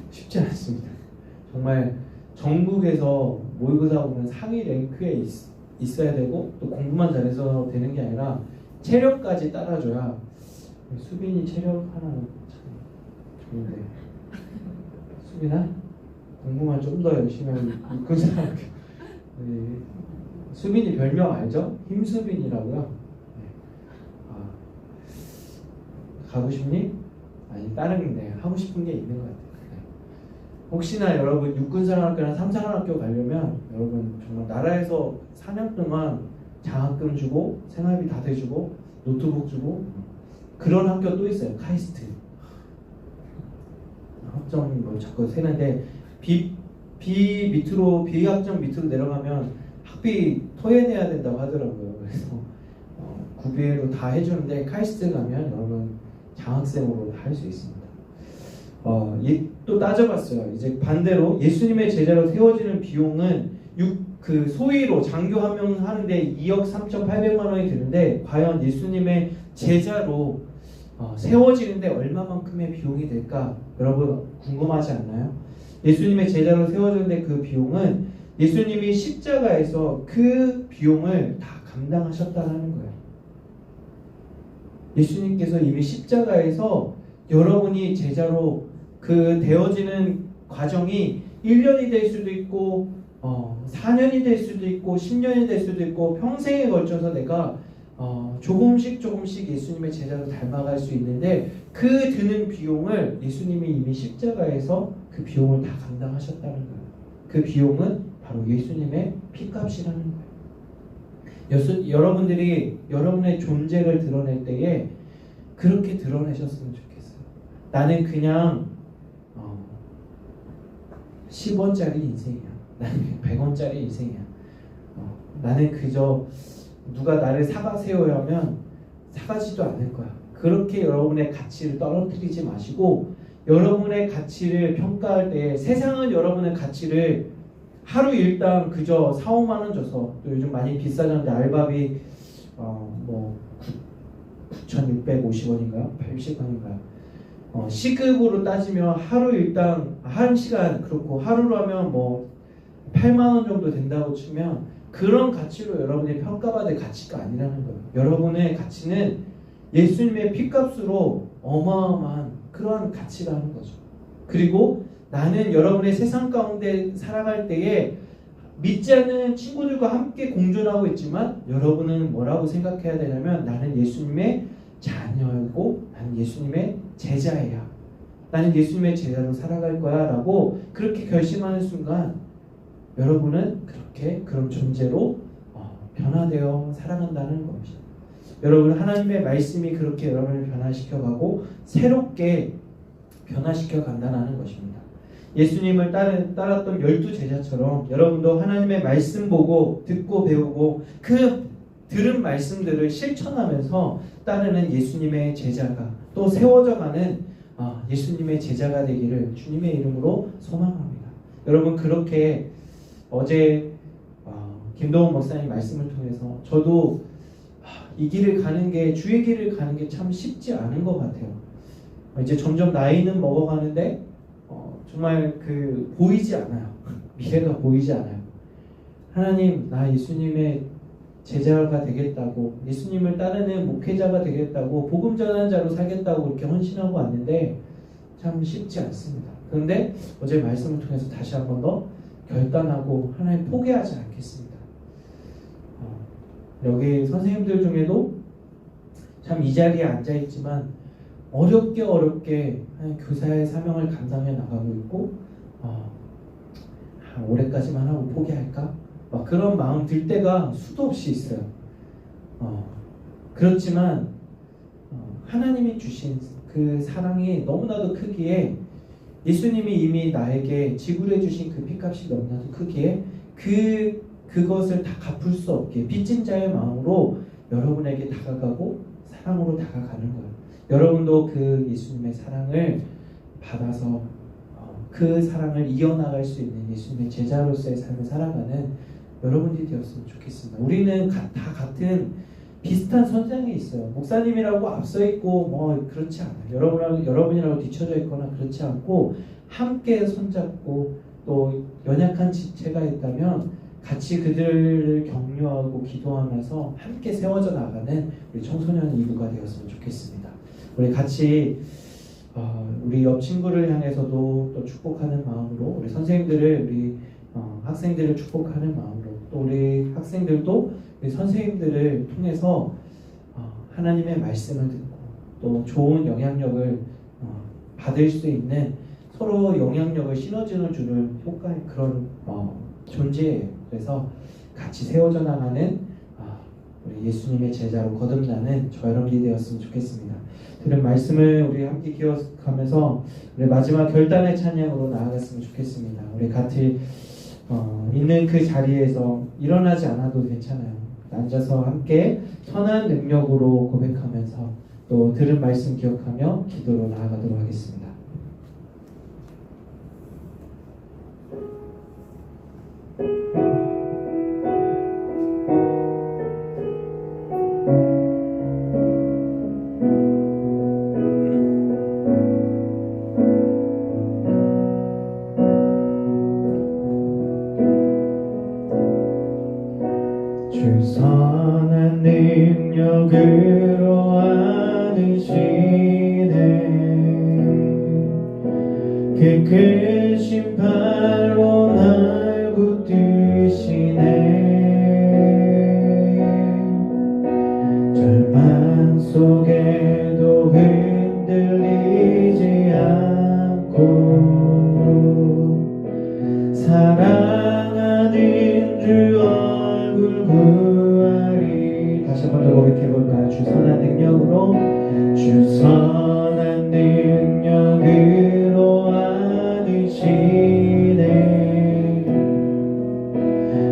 쉽지 않습니다. 정말 전국에서 모의고사 보면 상위 랭크에 있어야 되고 또 공부만 잘해서 되는 게 아니라 체력까지 따라줘야. 수빈이 체력 하나 참 좋은데 수빈아 공부만 좀 더 열심히 하면 육군사관학교. 수빈이 별명 알죠? 힘수빈이라고요. 가고 싶니? 아니 다른 하고 싶은 게 있는 것 같아요. 혹시나 여러분 육군사관학교나 삼사관학교 가려면 여러분 정말 나라에서 4년 동안 장학금 주고 생활비 다 대주고 노트북 주고 그런 학교 또 있어요. 카이스트. 학점 자꾸 세는데 비학점 밑으로 내려가면 학비 토해내야 된다고 하더라고요. 그래서 구비로 다 해주는데 카이스트 가면 여러분 장학생으로 할 수 있습니다. 또 따져봤어요. 이제 반대로 예수님의 제자로 세워지는 비용은 그 소위로 장교 한 명 하는데 2억 3,800만 원이 드는데 과연 예수님의 제자로 세워지는데 얼마만큼의 비용이 될까? 여러분 궁금하지 않나요? 예수님의 제자로 세워졌는데 그 비용은 예수님이 십자가에서 그 비용을 다 감당하셨다는 거예요. 예수님께서 이미 십자가에서 여러분이 제자로 그 되어지는 과정이 1년이 될 수도 있고 4년이 될 수도 있고 10년이 될 수도 있고 평생에 걸쳐서 내가 조금씩 예수님의 제자로 닮아갈 수 있는데 그 드는 비용을 예수님이 이미 십자가에서 그 비용을 다 감당하셨다는 거예요. 그 비용은 바로 예수님의 피값이라는 거예요. 여러분들이 여러분의 존재를 드러낼 때에 그렇게 드러내셨으면 좋겠어요. 나는 그냥 10원짜리 인생이야. 나는 100원짜리 인생이야. 나는 그저 누가 나를 사가세요 하면 사가지도 않을 거야. 그렇게 여러분의 가치를 떨어뜨리지 마시고 여러분의 가치를 평가할 때 세상은 여러분의 가치를 하루 일당 그저 4, 5만 원 줘서 또 요즘 많이 비싸졌는데 알바비 9,650원인가요? 80원인가요? 시급으로 따지면 하루 일당 1시간 그렇고 하루로 하면 8만 원 정도 된다고 치면 그런 가치로 여러분이 평가받을 가치가 아니라는 거예요. 여러분의 가치는 예수님의 피값으로 어마어마한 그러한 가치라는 거죠. 그리고 나는 여러분의 세상 가운데 살아갈 때에 믿지 않는 친구들과 함께 공존하고 있지만 여러분은 뭐라고 생각해야 되냐면 나는 예수님의 자녀이고 나는 예수님의 제자야. 나는 예수님의 제자로 살아갈 거야 라고 그렇게 결심하는 순간 여러분은 그렇게 그런 존재로 변화되어 살아간다는 것입니다. 여러분 하나님의 말씀이 그렇게 여러분을 변화시켜가고 새롭게 변화시켜 간다는 것입니다. 예수님을 따랐던 12제자처럼 여러분도 하나님의 말씀 보고 듣고 배우고 그 들은 말씀들을 실천하면서 따르는 예수님의 제자가 또 세워져가는 예수님의 제자가 되기를 주님의 이름으로 소망합니다. 여러분 그렇게 어제 김동훈 목사님 말씀을 통해서 저도 이 길을 가는 게 주의 길을 가는 게 참 쉽지 않은 것 같아요. 이제 점점 나이는 먹어가는데 정말 보이지 않아요. 미래가 보이지 않아요. 하나님 나 예수님의 제자가 되겠다고 예수님을 따르는 목회자가 되겠다고 복음 전하는 자로 살겠다고 그렇게 헌신하고 왔는데 참 쉽지 않습니다. 그런데 어제 말씀을 통해서 다시 한 번 더 결단하고 하나님 포기하지 않겠습니다. 여기 선생님들 중에도 참 이 자리에 앉아있지만 어렵게 교사의 사명을 감당해 나가고 있고 올해까지만 하고 포기할까? 막 그런 마음 들 때가 수도 없이 있어요. 그렇지만 하나님이 주신 그 사랑이 너무나도 크기에 예수님이 이미 나에게 지불해 주신 그 피값이 너무나도 크기에 그것을 다 갚을 수 없게 빚진 자의 마음으로 여러분에게 다가가고 사랑으로 다가가는 거예요. 여러분도 그 예수님의 사랑을 받아서 그 사랑을 이어나갈 수 있는 예수님의 제자로서의 삶을 살아가는 여러분들이 되었으면 좋겠습니다. 우리는 다 같은 비슷한 선장에 있어요. 목사님이라고 앞서 있고 그렇지 않아요. 여러분이라고 뒤쳐져 있거나 그렇지 않고 함께 손잡고 또 연약한 지체가 있다면 같이 그들을 격려하고 기도하면서 함께 세워져 나가는 우리 청소년 이구가 되었으면 좋겠습니다. 우리 같이 우리 옆 친구를 향해서도 또 축복하는 마음으로 우리 선생님들을 우리 학생들을 축복하는 마음으로 또 우리 학생들도 우리 선생님들을 통해서 하나님의 말씀을 듣고 또 좋은 영향력을 받을 수 있는 서로 영향력을 시너지를 주는 효과의 그런 존재예요. 그래서 같이 세워져 나가는 우리 예수님의 제자로 거듭나는 저 여러분이 되었으면 좋겠습니다. 들은 말씀을 우리 함께 기억하면서 우리 마지막 결단의 찬양으로 나아갔으면 좋겠습니다. 우리 같이 있는 그 자리에서 일어나지 않아도 괜찮아요. 앉아서 함께 선한 능력으로 고백하면서 또 들은 말씀 기억하며 기도로 나아가도록 하겠습니다. 주 선한 능력으로 안으시네 그 크신 팔로 날 붙드시네 절망 속에도 흔들리지 않고 사랑하는 주 얼굴 구하리. 다시 한번 더 고백해볼까요? 주 선한 능력으로 주 선한 능력으로 안으시네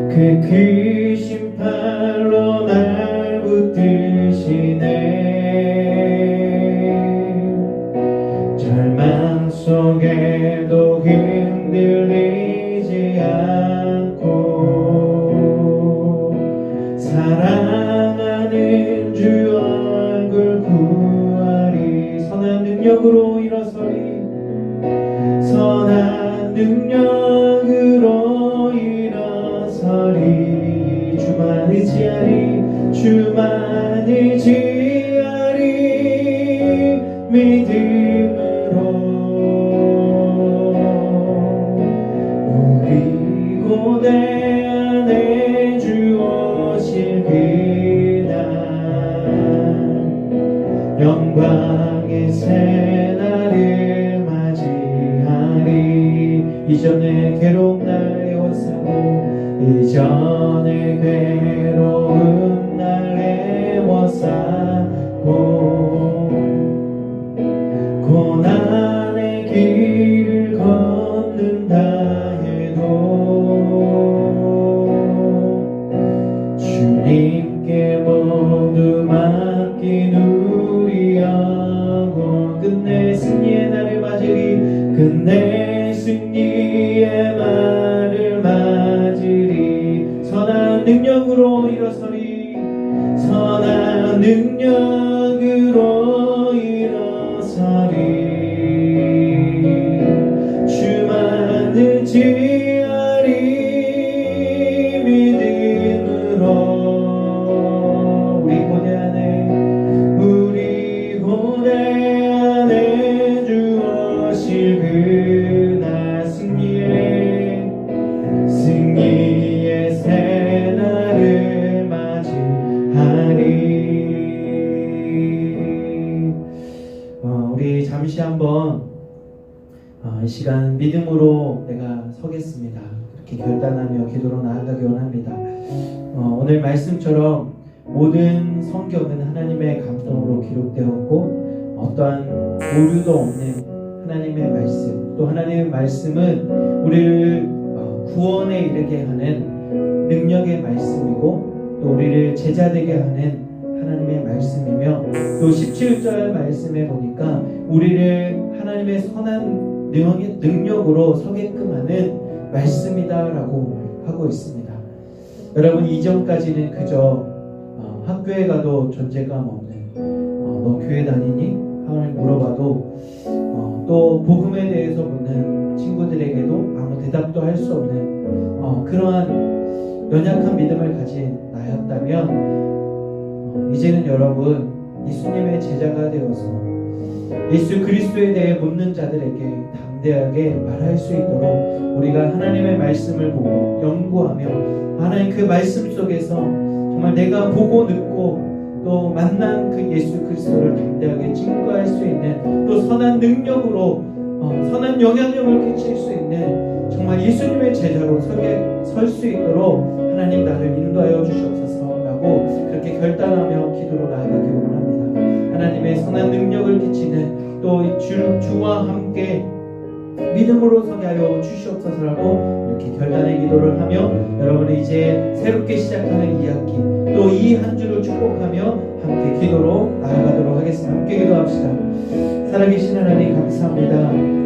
그 크신 팔로 날 붙드시네 절망 속에도 흔들리지 않고 사랑하는 주 얼굴 구하리. 선한 능력으로 일어서리 선한 능력으로 일어서리 주만 의지하리 주만 의지하리 믿음으로 우리 고대 안에 주 오실 그날 영광의 새날을 맞이하리. 이전의 괴로운 날 애워싸고 이전의 괴로운 날 애워싸고 고난의 길을 걷는다 해도 주님께 모두 맡긴 우리 영혼 끝내 승리의 날을 맞으리 끝내 승리의 날을 맞으리 선한 능력으로 일어서리 선한 능력으로 일어서리 주만 의지하리 믿음으로 우리 고대 안에 주 오실 그날 승리의 새날을 맞이하리. 우리 잠시 한번 이 시간 믿음으로 내가 서겠습니다. 그렇게 결단하며 기도로 나아가기 원합니다. 오늘 말씀처럼 모든 성경은 하나님의 감동으로 기록되었고 어떠한 오류도 없는 하나님의 말씀, 또 하나님의 말씀은 우리를 구원에 이르게 하는 능력의 말씀이고 또 우리를 제자되게 하는 하나님의 말씀이며 또 17절 말씀에 보니까 우리를 하나님의 선한 능력으로 서게끔 하는 말씀이다라고 하고 있습니다. 여러분 이전까지는 그저 학교에 가도 존재감 없는 너 교회 다니니? 하나님 물어봐도 또 복음에 대해서 묻는 친구들에게도 아무 대답도 할 수 없는 그러한 연약한 믿음을 가진 나였다면 이제는 여러분 예수님의 제자가 되어서 예수 그리스도에 대해 묻는 자들에게 담대하게 말할 수 있도록 우리가 하나님의 말씀을 보고 연구하며 하나님 그 말씀 속에서 정말 내가 보고 듣고 또 만난 그 예수 그리스도를 담대하게 증거할 수 있는 또 선한 능력으로 선한 영향력을 끼칠 수 있는 정말 예수님의 제자로 설 수 있도록 하나님 나를 인도하여 주시옵소서라고 그렇게 결단하며 기도로 나아가기 원합니다. 하나님의 선한 능력을 끼치는 또 주와 함께 믿음으로 서게 하여 주시옵소서라고 이렇게 결단의 기도를 하며 여러분은 이제 새롭게 시작하는 이 학기 또 이 한 주를 축복하며 함께 기도로 나아가도록 하겠습니다. 함께 기도합시다. 살아계신 하나님 감사합니다.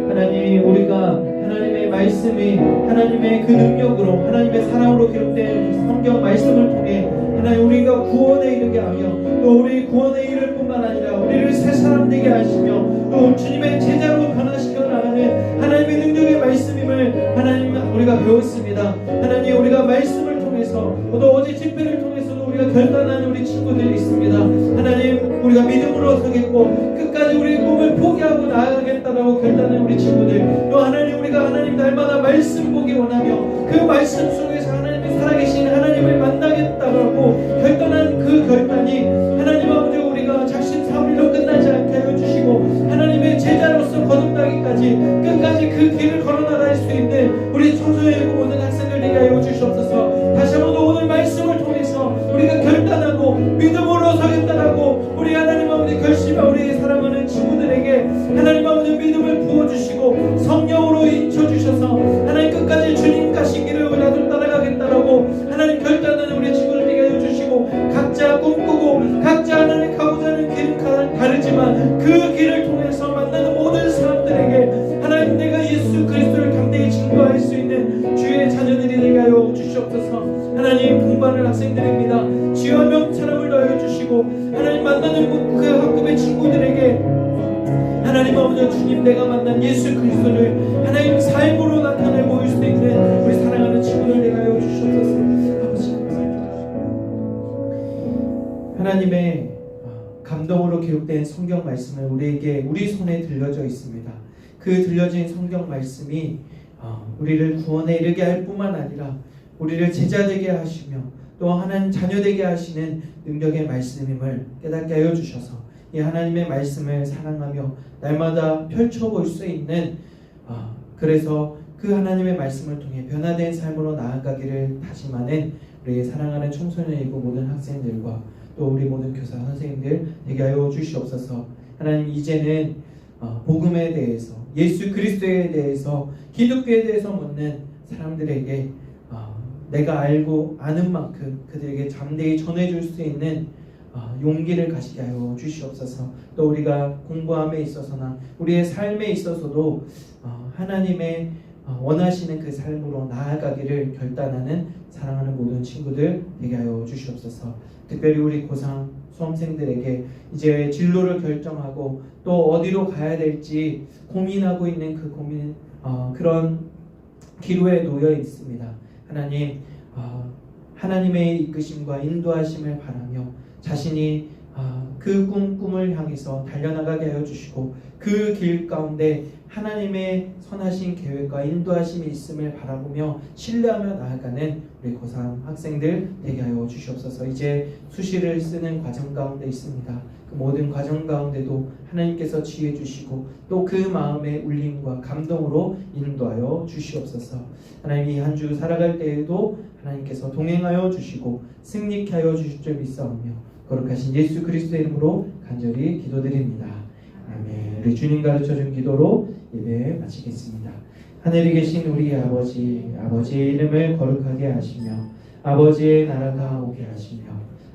하나님 우리가 하나님의 말씀이 하나님의 그 능력으로 하나님의 사랑으로 기록된 성경 말씀을 통해 하나님 우리가 구원에 이르게 하며 또 우리 구원에 이를 뿐만 아니라 우리를 새 사람 되게 하시며 또 주님의 제자로 변화시켜 나가는 하나님의 능력의 말씀임을 하나님 우리가 배웠습니다. 하나님 우리가 말씀을 통해서 또 어제 집회를 통해서도 결단한 우리 친구들이 있습니다. 하나님, 우리가 믿음으로 서겠고 끝까지 우리의 꿈을 포기하고 나아가겠다라고 결단한 우리 친구들, 또 하나님, 우리가 하나님 날마다 말씀 보기 원하며 그 말씀 속에서 하나님의 살아계신 하나님을 만나겠다라고 결단한 그 결단이 하나님 아버지, 우리가 작심삼일로 끝나지 않게 하여 주시고 하나님의 제자로서 거듭나기까지 끝까지 그 길을 걸어나갈 수 있는 우리 청소년이고 모든 학생들 되게 하여 주시옵소서. 다시 한번 오늘 말씀을 통해서 우리가 결단하고 믿음으로 서겠다라고 우리 하나님 아버지 결심한 우리의 사랑하는 친구들에게 하나님 아버지 믿음을 부어주시고 성령으로 인쳐주셔서 하나님 끝까지 주님 가신 길을 나도 따라가겠다라고 하나님 결단하는 우리 친구들 되게 하여 주시고, 각자 꿈꾸고 각자 하나님 가고자 하는 길은 다르지만 그 길을 통해서 만나는 모든 사람들에게 하나님 내가 예수 그리스도를 담대히 증거할 수 있는 주의 자녀들이 되게 하여 주시옵소서. 하나님, 공부하는 학생들입니다. 지혜와 명철함을 더하여 주시고 하나님 만나는 그 학급의 친구들에게 하나님 아버지, 주님 내가 만난 예수 그리스도를 하나님 삶으로 나타내 보일 수 있는 우리 사랑하는 친구들 되게 하여 주시옵소서. 아버지, 하나님의 감동으로 기록된 성경 말씀을 우리에게 우리 손에 들려져 있습니다. 그 들려진 성경 말씀이 우리를 구원에 이르게 할 뿐만 아니라 우리를 제자되게 하시며 또 하나님 자녀되게 하시는 능력의 말씀임을 깨닫게 하여 주셔서 이 하나님의 말씀을 사랑하며 날마다 펼쳐볼 수 있는, 그래서 그 하나님의 말씀을 통해 변화된 삶으로 나아가기를 다짐하는 우리 사랑하는 청소년이고 모든 학생들과 또 우리 모든 교사 선생님들 되게 하여 주시옵소서. 하나님, 이제는 복음에 대해서, 예수 그리스도에 대해서, 기독교에 대해서 묻는 사람들에게 내가 알고 아는 만큼 그들에게 담대히 전해줄 수 있는 용기를 가지게 하여 주시옵소서. 또 우리가 공부함에 있어서나 우리의 삶에 있어서도 하나님의 원하시는 그 삶으로 나아가기를 결단하는 사랑하는 모든 친구들 되게 하여 주시옵소서. 특별히 우리 고3 수험생들에게 이제 진로를 결정하고 또 어디로 가야 될지 고민하고 있는 그 고민, 그런 기로에 놓여 있습니다. 하나님, 하나님의 이끄심과 인도하심을 바라며 자신이 그 꿈을 향해서 달려나가게 하여 주시고 그 길 가운데 하나님의 선하신 계획과 인도하심이 있음을 바라보며 신뢰하며 나아가는 우리 고3 학생들 되게 하여 주시옵소서. 이제 수시를 쓰는 과정 가운데 있습니다. 그 모든 과정 가운데도 하나님께서 지혜 주시고 또 그 마음의 울림과 감동으로 인도하여 주시옵소서. 하나님, 이 한 주 살아갈 때에도 하나님께서 동행하여 주시고 승리케 하여 주실 줄 믿사오며 거룩하신 예수 그리스도의 이름으로 간절히 기도드립니다. 아멘. 우리 주님 가르쳐준 기도로 예배 마치겠습니다. 하늘에 계신 우리 아버지, 아버지의 이름을 거룩하게 하시며 아버지의 나라가 오게 하시며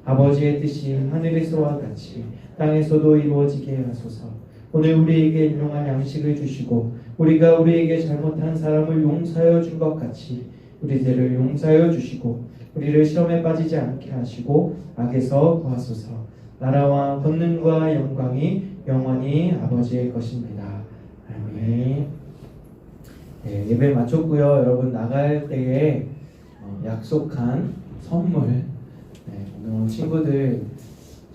아버지의 뜻이 하늘에서와 같이 땅에서도 이루어지게 하소서. 오늘 우리에게 일용할 양식을 주시고 우리가 우리에게 잘못한 사람을 용서하여 준 것 같이 우리들을 용서하여 주시고 우리를 시험에 빠지지 않게 하시고 악에서 구하소서. 나라와 권능과 영광이 영원히 아버지의 것입니다. 아멘. 네, 예배 마쳤고요. 여러분 나갈 때에 약속한 선물. 네, 오늘 친구들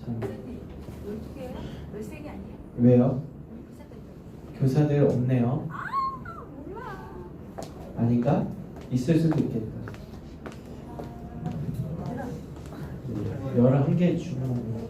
참 12개요? 13개 아니에요? 왜요? 교사들 없네요. 몰라. 아닌가? 있을 수도 있겠다. 11개 주문.